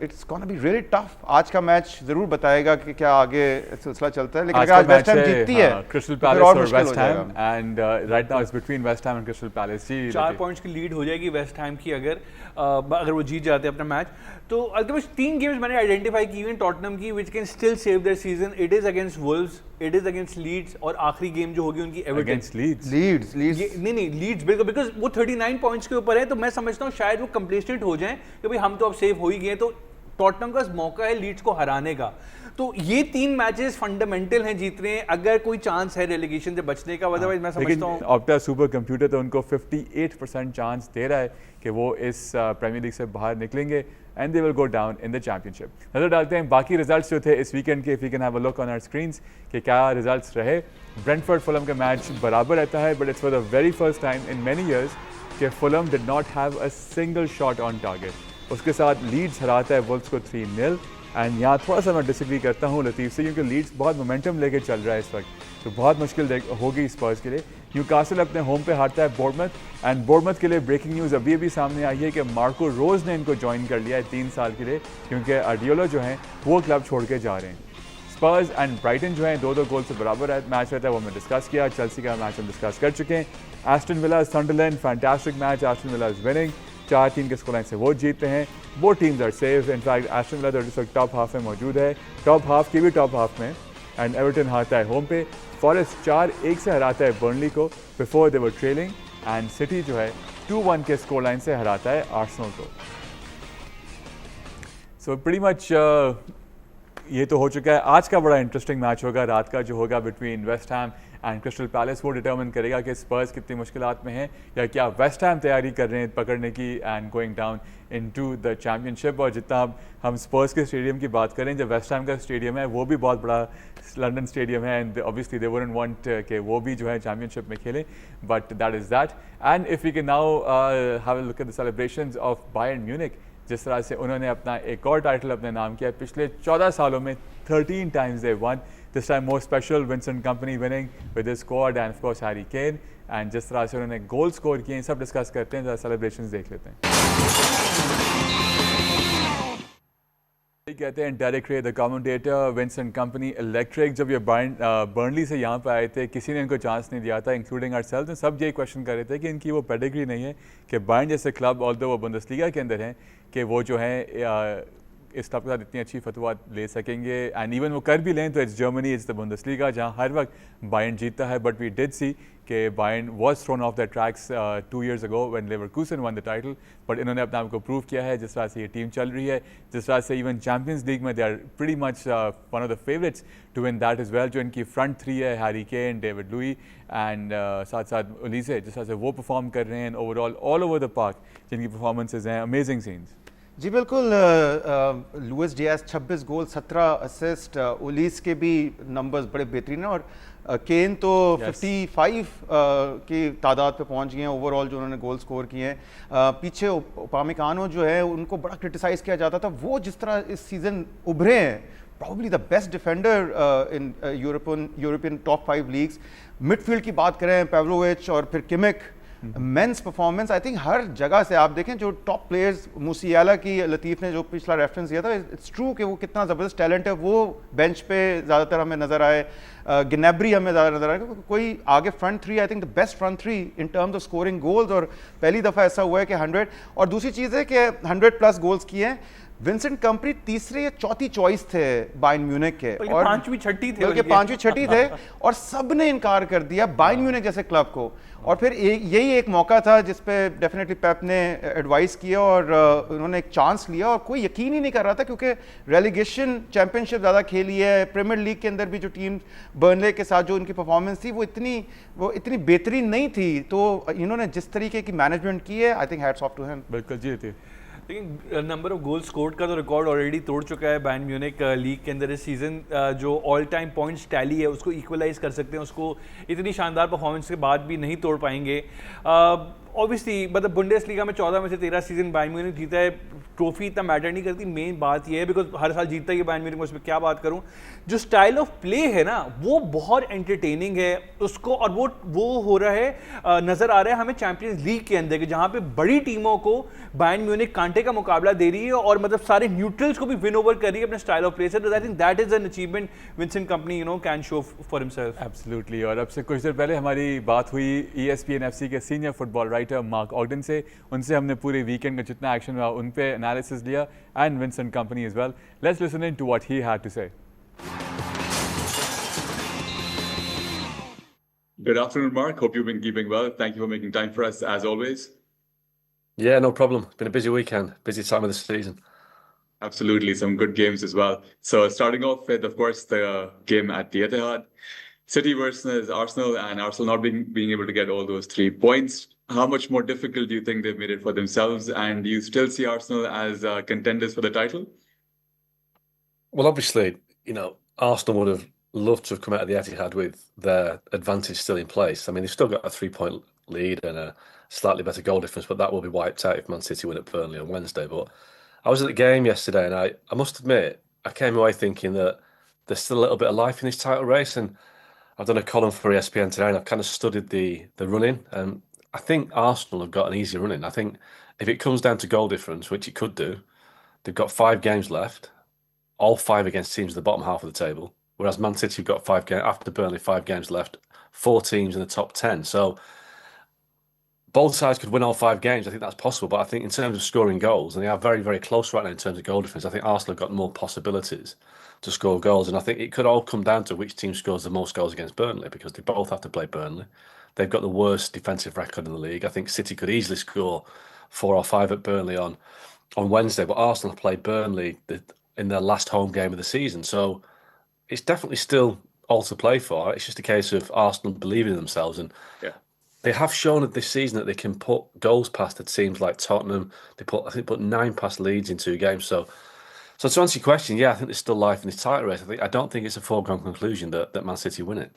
[SPEAKER 2] it's gonna be really tough. आज का मैच जरूर बताएगा कि क्या आगे सिलसिला चलता है, लेकिन अगर आज वेस्ट हैम जीतती है,
[SPEAKER 1] क्रिस्टल पैलेस और West Ham, and right now it's between West Ham and crystal palace.
[SPEAKER 3] 4 points की लीड हो जाएगी वेस्ट हैम की अगर वो जीत जाते हैं अपना मैच. तो अल्टीमेटली 3 गेम्स मैंने आइडेंटिफाई की हुई टॉटनहम की which can still save their season. It is against Wolves, it is against Leeds, और आखिरी गेम जो होगी उनकी एवर्टन
[SPEAKER 1] अगेंस्ट लीड्स.
[SPEAKER 3] नहीं लीड्स बिकॉज वो 39 पॉइंट्स के ऊपर है. तो मैं समझता हूँ शायद वो कंप्लेसेंट हो जाएं कि भाई हम तो अब सेव हो ही गए, तो टॉटनहम का मौका है लीड्स को हराने का। तो ये 3 मैचेस फंडामेंटल हैं जीतने, अगर कोई चांस है रेलेगेशन से बचने का। अदरवाइज मैं समझता हूँ
[SPEAKER 1] ऑप्टा सुपर कंप्यूटर तो उनको 58% चांस दे रहा है कि वो इस प्रीमियर लीग से बाहर निकलेंगे and they will go down in the championship. नजर डालते हैं बाकी रिजल्ट्स जो थे इस वीकेंड के, if you can have a look on our screens कि क्या रिजल्ट्स रहे। ब्रेंटफोर्ड फुलम का मैच बराबर रहता है, but it's for the very first time in many years कि Fulham did not have a single shot on target. उसके साथ लीड्स हराता है वुल्व्स को 3-0। एंड यहाँ थोड़ा सा मैं डिसएग्री करता हूँ लतीफ़ से, क्योंकि लीड्स बहुत मोमेंटम लेके चल रहा है इस वक्त, तो बहुत मुश्किल होगी स्पर्स के लिए। न्यूकासल अपने होम पे हारता है बोर्डमथ, एंड बोर्डमथ के लिए ब्रेकिंग न्यूज़ अभी अभी सामने आई है कि मार्को रोज ने इनको ज्वाइन कर लिया है 3 साल के लिए, क्योंकि अर्डियोलो जो हैं वो क्लब छोड़ के जा रहे हैं। स्पर्स एंड ब्राइटन जो हैं 2-2 गोल से बराबर मैच रहता है, वो हमने डिस्कस किया। चेल्सी का मैच हम डिस्कस कर चुके हैं। Aston Villa Sunderland, fantastic match, Aston Villa is winning, 4-3 के स्कोर लाइन से वो जीतते हैं। वो teams are safe, in fact Aston Villa तो इस वक्त टॉप हाफ में मौजूद है, टॉप हाफ की भी टॉप हाफ में। एंड एवर्टन हारता है होम पे, फॉरेस्ट 4-1 से हराता है बर्नली को before they were trailing, and city जो है 2-1 के स्कोर लाइन से हराता है आर्सेनल को। सो प्रीटी मच ये तो हो चुका है। आज का बड़ा इंटरेस्टिंग मैच होगा, रात का जो होगा between West Ham and crystal palace. वो डिटर्मिन करेगा कि स्पर्स कितनी मुश्किलात में हैं, या क्या वेस्ट हैम तैयारी कर रहे हैं पकड़ने की and going down into the championship. और जितना हम स्पर्स के स्टेडियम की बात करें, जो वेस्ट हैम का स्टेडियम है वो भी बहुत बड़ा लंदन स्टेडियम है, and obviously they wouldn't want कि वो भी जो है चैम्पियनशिप में खेलें, but that is that. And if we can now have a look at the celebrations of Bayern Munich, जिस तरह से उन्होंने अपना एक और टाइटल अपने नाम किया। पिछले 14 सालों में 13 times they won. This time more special, Vincent Kompany winning with his squad and of course Harry Kane. And जिस तरह से उन्होंने गोल स्कोर किए, सब डिस्कस करते हैं, जरा सेलिब्रेशंस देख लेते हैं। कहते हैं डेरेक रे the commentator, Vincent company electric. जब ये बर्नली से यहाँ पे आए थे, किसी ने इनको चांस नहीं दिया था, इंक्लूडिंग आवरसेल्व्स। सब यही क्वेश्चन कर रहे थे कि इनकी वो पेडिग्री नहीं है कि बायर्न जैसे क्लब, ऑल्दो वो बुंदेसलीगा के अंदर हैं, कि वो जो है इस क्लब के साथ इतनी अच्छी फतवात ले सकेंगे। एंड इवन वो कर भी लें तो it's Germany, it's the Bundesliga, जहाँ हर वक्त बायर्न जीतता है। बट वी डिड सी कि Bayern was thrown of the tracks 2 years ago when Leverkusen won the title, but इन्होंने अपने आप को प्रूव किया है। जिस तरह से ये टीम चल रही है, जिस तरह से इवन चैम्पियंस लीग में they are pretty much one of the favourites to win that is well. जो इनकी फ्रंट 3 है, Harry Kane, David Luiz and साथ साथ ओलीसे, जिस तरह से वो परफॉर्म कर रहे हैं overall all over the park, जिनकी परफॉर्मेंसेज हैं अमेजिंग सीन्स।
[SPEAKER 2] जी बिल्कुल। लुइस डियाज 26 गोल 17 असिस्ट, ओलीस के भी नंबर्स बड़े बेहतरीन हैं, और केन तो 55 की तादाद पे पहुंच गए हैं ओवरऑल जो उन्होंने गोल स्कोर किए हैं। पीछे उपामेकानो जो है उनको बड़ा क्रिटिसाइज़ किया जाता था, वो जिस तरह इस सीज़न उभरे हैं, probably the best defender in European top 5 leagues. Midfield की बात करें, पेव्लोविच और फिर Kimmich, men's performance I think हर जगह से आप देखें जो टॉप प्लेयर्स, मूसियाला की लतीफ़ ने जो पिछला रेफरेंस दिया था, इट्स ट्रू कि वो कितना ज़बरदस्त टैलेंट है, वो बेंच पे ज़्यादातर हमें नज़र आए। गिनेब्री हमें ज़्यादा नज़र आए, कोई आगे front 3 I think the best front 3 in terms of scoring goals, और पहली दफ़ा ऐसा हुआ है कि 100। और दूसरी चीज़ है कि 100+ गोल्स किए हैं। विंसेंट कंपनी तीसरे या चौथी चॉइस थे बायर्न म्यूनिख के,
[SPEAKER 3] और 5वीं छठी थे,
[SPEAKER 2] बल्कि 5वीं छठी थे, और सब ने इनकार कर दिया बायर्न म्यूनिख जैसे क्लब को। और फिर यही एक मौका था जिस पे डेफिनेटली पेप ने एडवाइस किया और उन्होंने एक चांस लिया, और कोई यकीन ही नहीं कर रहा था, क्योंकि रेलीगेशन चैंपियनशिप ज़्यादा खेली है। प्रीमियर लीग के अंदर भी जो टीम बर्नले के साथ जो उनकी परफॉर्मेंस थी वो इतनी बेहतरीन नहीं थी, तो इन्होंने जिस तरीके की मैनेजमेंट की है, I think hats off to him.
[SPEAKER 1] बिल्कुल जी थी।
[SPEAKER 3] लेकिन नंबर ऑफ गोल स्कोर्ड का तो रिकॉर्ड ऑलरेडी तोड़ चुका है बायर्न म्यूनिख लीग के अंदर इस सीज़न। जो ऑल टाइम पॉइंट्स टैली है उसको इक्वलाइज कर सकते हैं, उसको इतनी शानदार परफॉर्मेंस के बाद भी नहीं तोड़ पाएंगे। ऑब्वियसली मतलब बुंडेसलीगा में 14 में से 13 सीजन बायर्न म्यूनिख जीता है, ट्रॉफी इतना मैटर नहीं करती, मेन बात यह है बिकॉज हर साल जीतता है बायर्न म्यूनिख, उसमें क्या बात करूं, जो स्टाइल ऑफ प्ले है ना वो बहुत एंटरटेनिंग है उसको, और वो हो रहा है नजर आ रहा है हमें चैंपियंस लीग के अंदर कि जहां पे बड़ी टीमों को बायर्न म्यूनिख कांटे का मुकाबला दे रही है और मतलब सारे न्यूट्रल्स को भी विन ओवर कर रही है अपने स्टाइल ऑफ प्ले से। तो I think that is an achievement Vincent company can show for himself.
[SPEAKER 1] Absolutely. और अब से कुछ देर पहले हमारी बात हुई ESPN FC के सीनियर फुटबॉल राइटर मार्क ऑगडन से, उनसे हमने पूरे वीकेंड का जितना एक्शन हुआ उन पे एनालिसिस लिया, and Vincent Kompany as well. Let's listen in to what he had to say.
[SPEAKER 4] Good afternoon, Mark. Hope you've been keeping well. Thank you for making time for us as always.
[SPEAKER 5] Yeah, no problem. Been a busy weekend, busy time of the season.
[SPEAKER 4] Absolutely, some good games as well. So starting off with, of course, the game at the Etihad, City versus Arsenal, and Arsenal not being able to get all those 3 points. How much more difficult do you think they've made it for themselves? And do you still see Arsenal as contenders for the title?
[SPEAKER 5] Well, obviously, Arsenal would have loved to have come out of the Etihad with their advantage still in place. I mean, they've still got a 3 point lead and a slightly better goal difference, but that will be wiped out if Man City win at Burnley on Wednesday. But I was at the game yesterday, and I must admit, I came away thinking that there's still a little bit of life in this title race. And I've done a column for ESPN today, and I've kind of studied the running, and I think Arsenal have got an easy running. I think if it comes down to goal difference, which it could do, they've got 5 games left, all 5 against teams at the bottom half of the table. Whereas Man City have got 5 games after Burnley, 5 games left, 4 teams in the top 10. So both sides could win all 5 games. I think that's possible. But I think in terms of scoring goals, and they are very, very close right now in terms of goal difference, I think Arsenal have got more possibilities to score goals. And I think it could all come down to which team scores the most goals against Burnley, because they both have to play Burnley. They've got the worst defensive record in the league. I think City could easily score 4 or 5 at Burnley on Wednesday, but Arsenal have played Burnley in their last home game of the season. So it's definitely still all to play for. It's just a case of Arsenal believing in themselves. And
[SPEAKER 4] Yeah.
[SPEAKER 5] they have shown it this season that they can put goals past the teams like Tottenham. I think, put 9 past Leeds in 2 games. So to answer your question, yeah, I think there's still life in this title race. I don't think it's a foregone conclusion that Man City win it.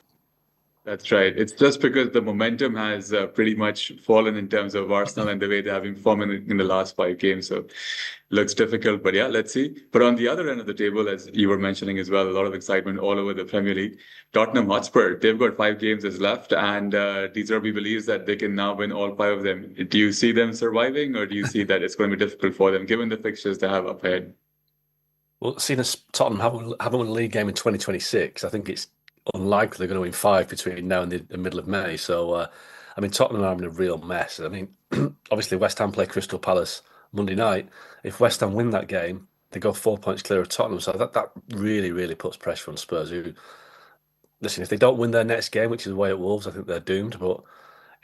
[SPEAKER 4] That's right. It's just because the momentum has pretty much fallen in terms of Arsenal and the way they're having form in the last 5 games. So looks difficult, but yeah, let's see. But on the other end of the table, as you were mentioning as well, a lot of excitement all over the Premier League. Tottenham Hotspur, they've got 5 games as left, and De Zerbi believes that they can now win all 5 of them. Do you see them surviving, or do you see that it's going to be difficult for them given the fixtures they have up ahead?
[SPEAKER 5] Well, seeing as Tottenham haven't won a league game in 2026, I think it's unlikely they're going to win 5 between now and the middle of May. So, I mean, Tottenham are in a real mess. I mean, obviously, West Ham play Crystal Palace Monday night. If West Ham win that game, they go 4 points clear of Tottenham. So that really, really puts pressure on Spurs. Who, listen, if they don't win their next game, which is away at Wolves, I think they're doomed. But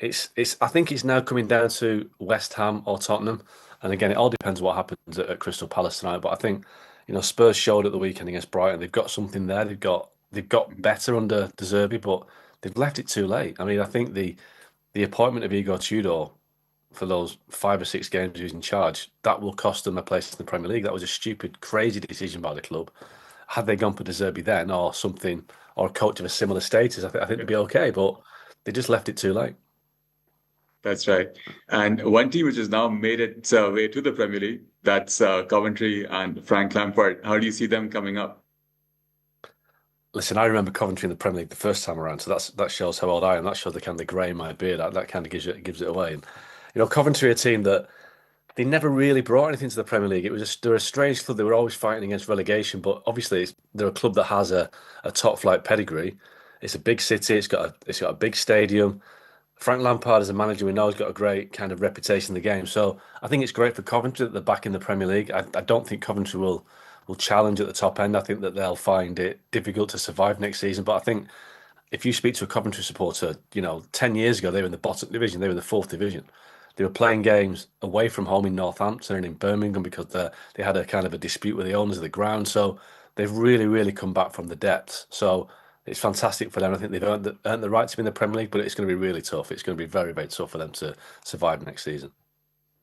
[SPEAKER 5] I think it's now coming down to West Ham or Tottenham. And again, it all depends what happens at Crystal Palace tonight. But I think, Spurs showed at the weekend against Brighton. They've got something there. They've got better under De Zerbi, but they've left it too late. I mean, I think the appointment of Igor Tudor for those 5 or 6 games he was in charge, that will cost them a place in the Premier League. That was a stupid, crazy decision by the club. Had they gone for De Zerbi then, or something, or a coach of a similar status, I think they'd be okay. But they just left it too late.
[SPEAKER 4] That's right. And one team which has now made its way to the Premier League, that's Coventry and Frank Lampard. How do you see them coming up?
[SPEAKER 5] Listen, I remember Coventry in the Premier League the first time around, so that shows how old I am. That shows the kind of grey in my beard. That kind of gives it away. And Coventry are a team that they never really brought anything to the Premier League. They're a strange club. They were always fighting against relegation, but obviously they're a club that has a top flight pedigree. It's a big city. It's got a big stadium. Frank Lampard, as a manager, we know, has got a great kind of reputation in the game. So I think it's great for Coventry that they're back in the Premier League. I don't think Coventry will challenge at the top end. I think that they'll find it difficult to survive next season. But I think if you speak to a Coventry supporter, 10 years ago, they were in the bottom division. They were in the 4th division. They were playing games away from home in Northampton and in Birmingham because they had a kind of a dispute with the owners of the ground. So they've really, really come back from the depths. So it's fantastic for them. I think they've earned the right to be in the Premier League, but it's going to be really tough. It's going to be very, very tough for them to survive next season.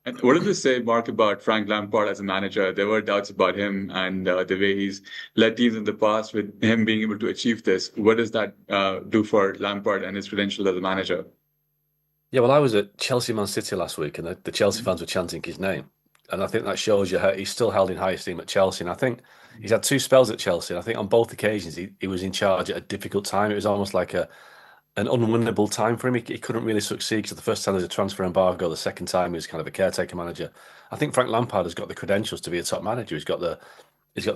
[SPEAKER 4] And what did you say, Mark, about Frank Lampard as a manager? There were doubts about him and the way he's led teams in the past, with him being able to achieve this. What does that do for Lampard and his credentials as a manager?
[SPEAKER 5] Yeah, well, I was at Chelsea Man City last week, and the Chelsea fans were chanting his name. And I think that shows you how he's still held in high esteem at Chelsea. And I think he's had 2 spells at Chelsea. And I think on both occasions, he was in charge at a difficult time. It was almost like an unwinnable time for him. He couldn't really succeed because the first time there was a transfer embargo. The second time he was kind of a caretaker manager. I think Frank Lampard has got the credentials to be a top manager. He's got the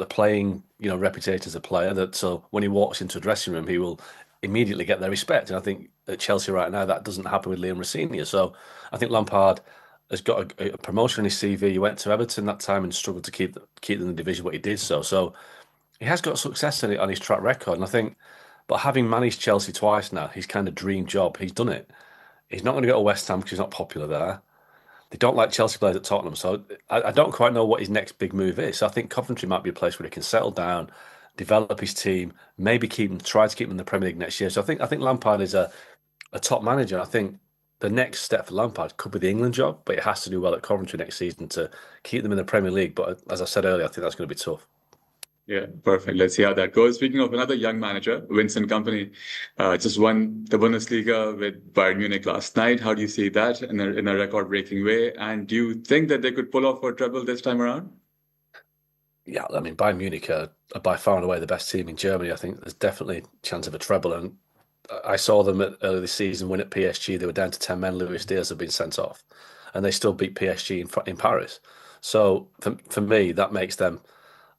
[SPEAKER 5] playing, reputation as a player, that so when he walks into a dressing room, he will immediately get their respect. And I think at Chelsea right now, that doesn't happen with Liam Rosenior. So I think Lampard has got a promotion in his CV. He went to Everton that time and struggled to keep them in the division, but he did so. So he has got success on his track record. And I think, but having managed Chelsea twice now, his kind of dream job, he's done it. He's not going to go to West Ham because he's not popular there. They don't like Chelsea players at Tottenham, so I don't quite know what his next big move is. So I think Coventry might be a place where he can settle down, develop his team, maybe try to keep them in the Premier League next year. So I think Lampard is a top manager. I think the next step for Lampard could be the England job, but it has to do well at Coventry next season to keep them in the Premier League. But as I said earlier, I think that's going to be tough.
[SPEAKER 4] Yeah, perfect. Let's see how that goes. Speaking of another young manager, Vincent Kompany, just won the Bundesliga with Bayern Munich last night. How do you see that in a record-breaking way? And do you think that they could pull off a treble this time around?
[SPEAKER 5] Yeah, I mean, Bayern Munich are by far and away the best team in Germany. I think there's definitely a chance of a treble. And I saw them earlier this season win at PSG. They were down to 10 men. Luis Diaz had been sent off. And they still beat PSG in Paris. So for me, that makes them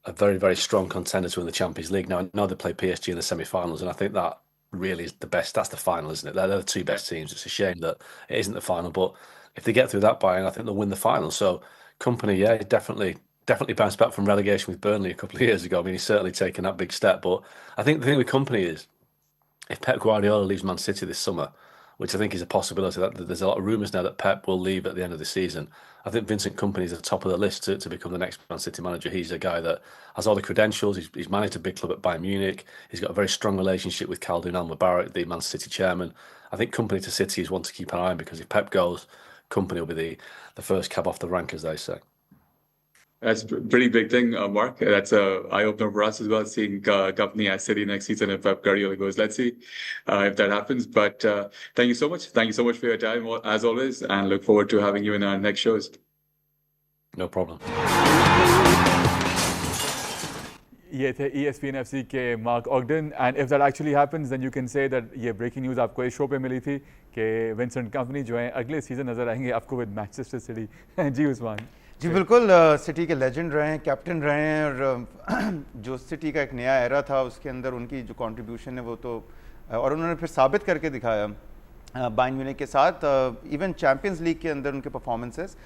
[SPEAKER 5] a very, very strong contender to win the Champions League. Now, I know they play PSG in the semi-finals, and I think that really is the best. That's the final, isn't it? They're the two best teams. It's a shame that it isn't the final, but if they get through that Bayern, I think they'll win the final. So, Kompany, yeah, definitely bounced back from relegation with Burnley a couple of years ago. I mean, he's certainly taken that big step. But I think the thing with Kompany is, if Pep Guardiola leaves Man City this summer, which I think is a possibility, that there's a lot of rumours now that Pep will leave at the end of the season. I think Vincent Kompany is at the top of the list to become the next Man City manager. He's a guy that has all the credentials. He's managed a big club at Bayern Munich. He's got a very strong relationship with Khaldoon Al-Mubarak, the Man City chairman. I think Kompany to City is one to keep an eye on, because if Pep goes, Kompany will be the first cab off the rank, as they say.
[SPEAKER 4] That's a pretty big thing, Mark. That's an eye-opener for us as well, seeing Kompany at City next season if Pep Guardiola goes. Let's see if that happens. But thank you so much. Thank you so much for your time, as always, and look forward to having you in our next shows.
[SPEAKER 5] No problem.
[SPEAKER 1] ये थे ESPN FC के Mark Ogden, and if that actually happens, then you can say that ये breaking news आपको इस show पे मिली थी कि Vincent Kompany जो है अगले season नजर आएंगे आपको with Manchester City. जी उस्मान.
[SPEAKER 2] जी बिल्कुल, सिटी के लेजेंड रहे हैं, कैप्टन रहे हैं, और जो सिटी का एक नया एरा था उसके अंदर उनकी जो कंट्रीब्यूशन है वो तो, और उन्होंने फिर साबित करके दिखाया बायर्न म्यूनिख के साथ, इवन चैंपियंस लीग के अंदर उनके परफॉर्मेंसेस।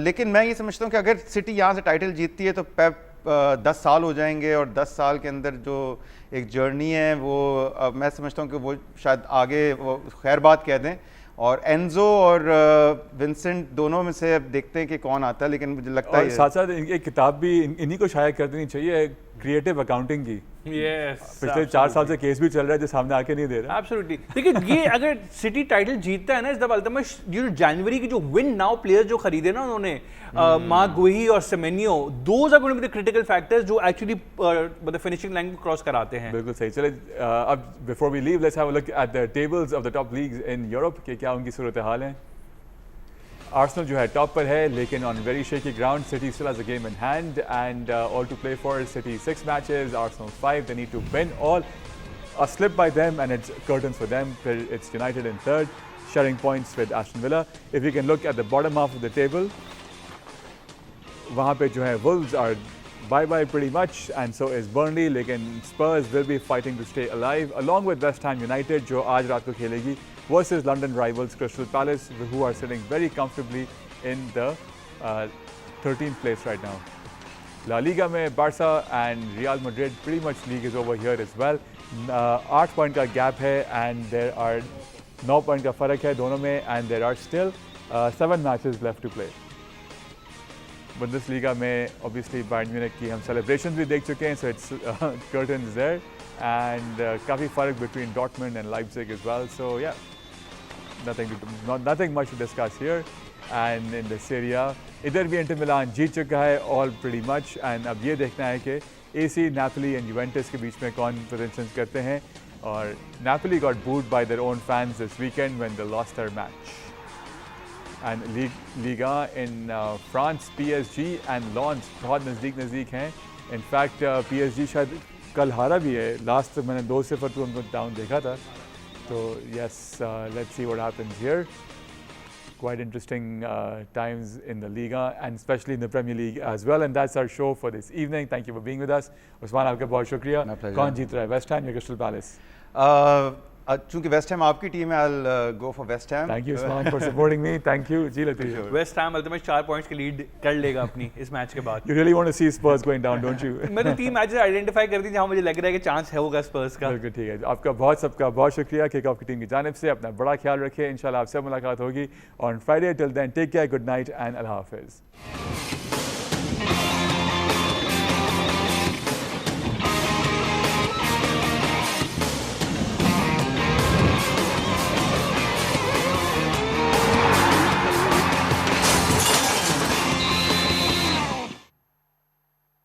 [SPEAKER 2] लेकिन मैं ये समझता हूँ कि अगर सिटी यहाँ से टाइटल जीतती है तो पेप 10 साल हो जाएंगे, और 10 साल के अंदर जो एक जर्नी है वो मैं समझता हूँ कि वो शायद आगे वो खैर बात कह दें, और एंजो और विंसेंट दोनों में से अब देखते हैं कि कौन आता है, लेकिन मुझे लगता है
[SPEAKER 1] साथ साथ एक किताब भी इन्हीं को शाया कर देनी चाहिए, क्रिएटिव अकाउंटिंग की। पिछले 4 साल से केस भी चल रहा है जो सामने आके नहीं दे रहा।
[SPEAKER 3] एब्सोल्युटली। देखिए, ये अगर सिटी टाइटल जीतता है ना इस दफा, अल्तमश जनवरी की जो विन नाउ प्लेयर्स जो खरीदे ना उन्होंने, मार्क गुही और Semenyo, those are going to be the critical factors जो एक्चुअली मतलब फिनिशिंग लाइन को क्रॉस कराते हैं।
[SPEAKER 1] बिल्कुल सही। चले अब before we leave let's have a look at the tables of the top leagues in Europe कि क्या उनकी सूरत हाल है। आर्सेनल जो है टॉप पर है, लेकिन on very shaky ground. City still has a game in hand and all to play for. City 6 matches, Arsenal 5. They need to win all. A slip by them and it's curtains for them. It's United in third, sharing points with Aston Villa. If you can look at the bottom half of the table, वहाँ पे जो है Wolves are bye-bye pretty much, and so is Burnley. लेकिन Spurs will be fighting to stay alive, along with West Ham United जो आज रात को खेलेगी versus London rivals Crystal Palace, who are sitting very comfortably in the 13th place right now. La Liga में Barca and Real Madrid, pretty much league is over here as well. 8 point का gap है and there are 9 point का फ़र्क है दोनों में, and there are still 7 matches left to play. Bundesliga में obviously Bayern Munich की हम celebrations भी देख चुके हैं, so it's curtains there, and काफ़ी फ़र्क between Dortmund and Leipzig as well. So yeah, nothing much to discuss here. And in the Serie A, इधर भी Inter Milan जीत चुका है all pretty much, and अब ये देखना है कि AC, Napoli and Juventus के बीच में कौन positions करते हैं, और Napoli got booed by their own fans this weekend when they lost their match. And Liga in France, PSG and Lens बहुत नज़दीक हैं. In fact, PSG शायद कल हारा भी है, लास्ट मैंने 2-0 तो उनको डाउन देखा था. तो yes, let's see what happens here. Quite interesting times in the Liga and especially in the Premier League as well. And that's our show for this evening. Thank you for being with us. Usman, आपका बहुत शुक्रिया. कौन जीत रहा है, West Ham या Crystal Palace?
[SPEAKER 2] चूंकि West Ham आपकी team है, I'll go for West Ham.
[SPEAKER 1] Thank you, Usman, for supporting me. Thank you. जी Latif.
[SPEAKER 3] West Ham ultimate 4 points की लीड कर लेगा अपनी इस मैच के बाद.
[SPEAKER 1] You really want to see Spurs going down, don't you?
[SPEAKER 3] मैंने 3 मैचेस आइडेंटिफाई कर दी जहां मुझे लग रहा है कि चांस है होगा स्पर्स का.
[SPEAKER 1] बिल्कुल ठीक है. आपका सबका बहुत शुक्रिया किक ऑफ की टीम की जानिब से. अपना बड़ा ख्याल रखिए. इंशाल्लाह आपसे मुलाकात होगी on Friday. Till then, take care, good night and Allah Hafiz.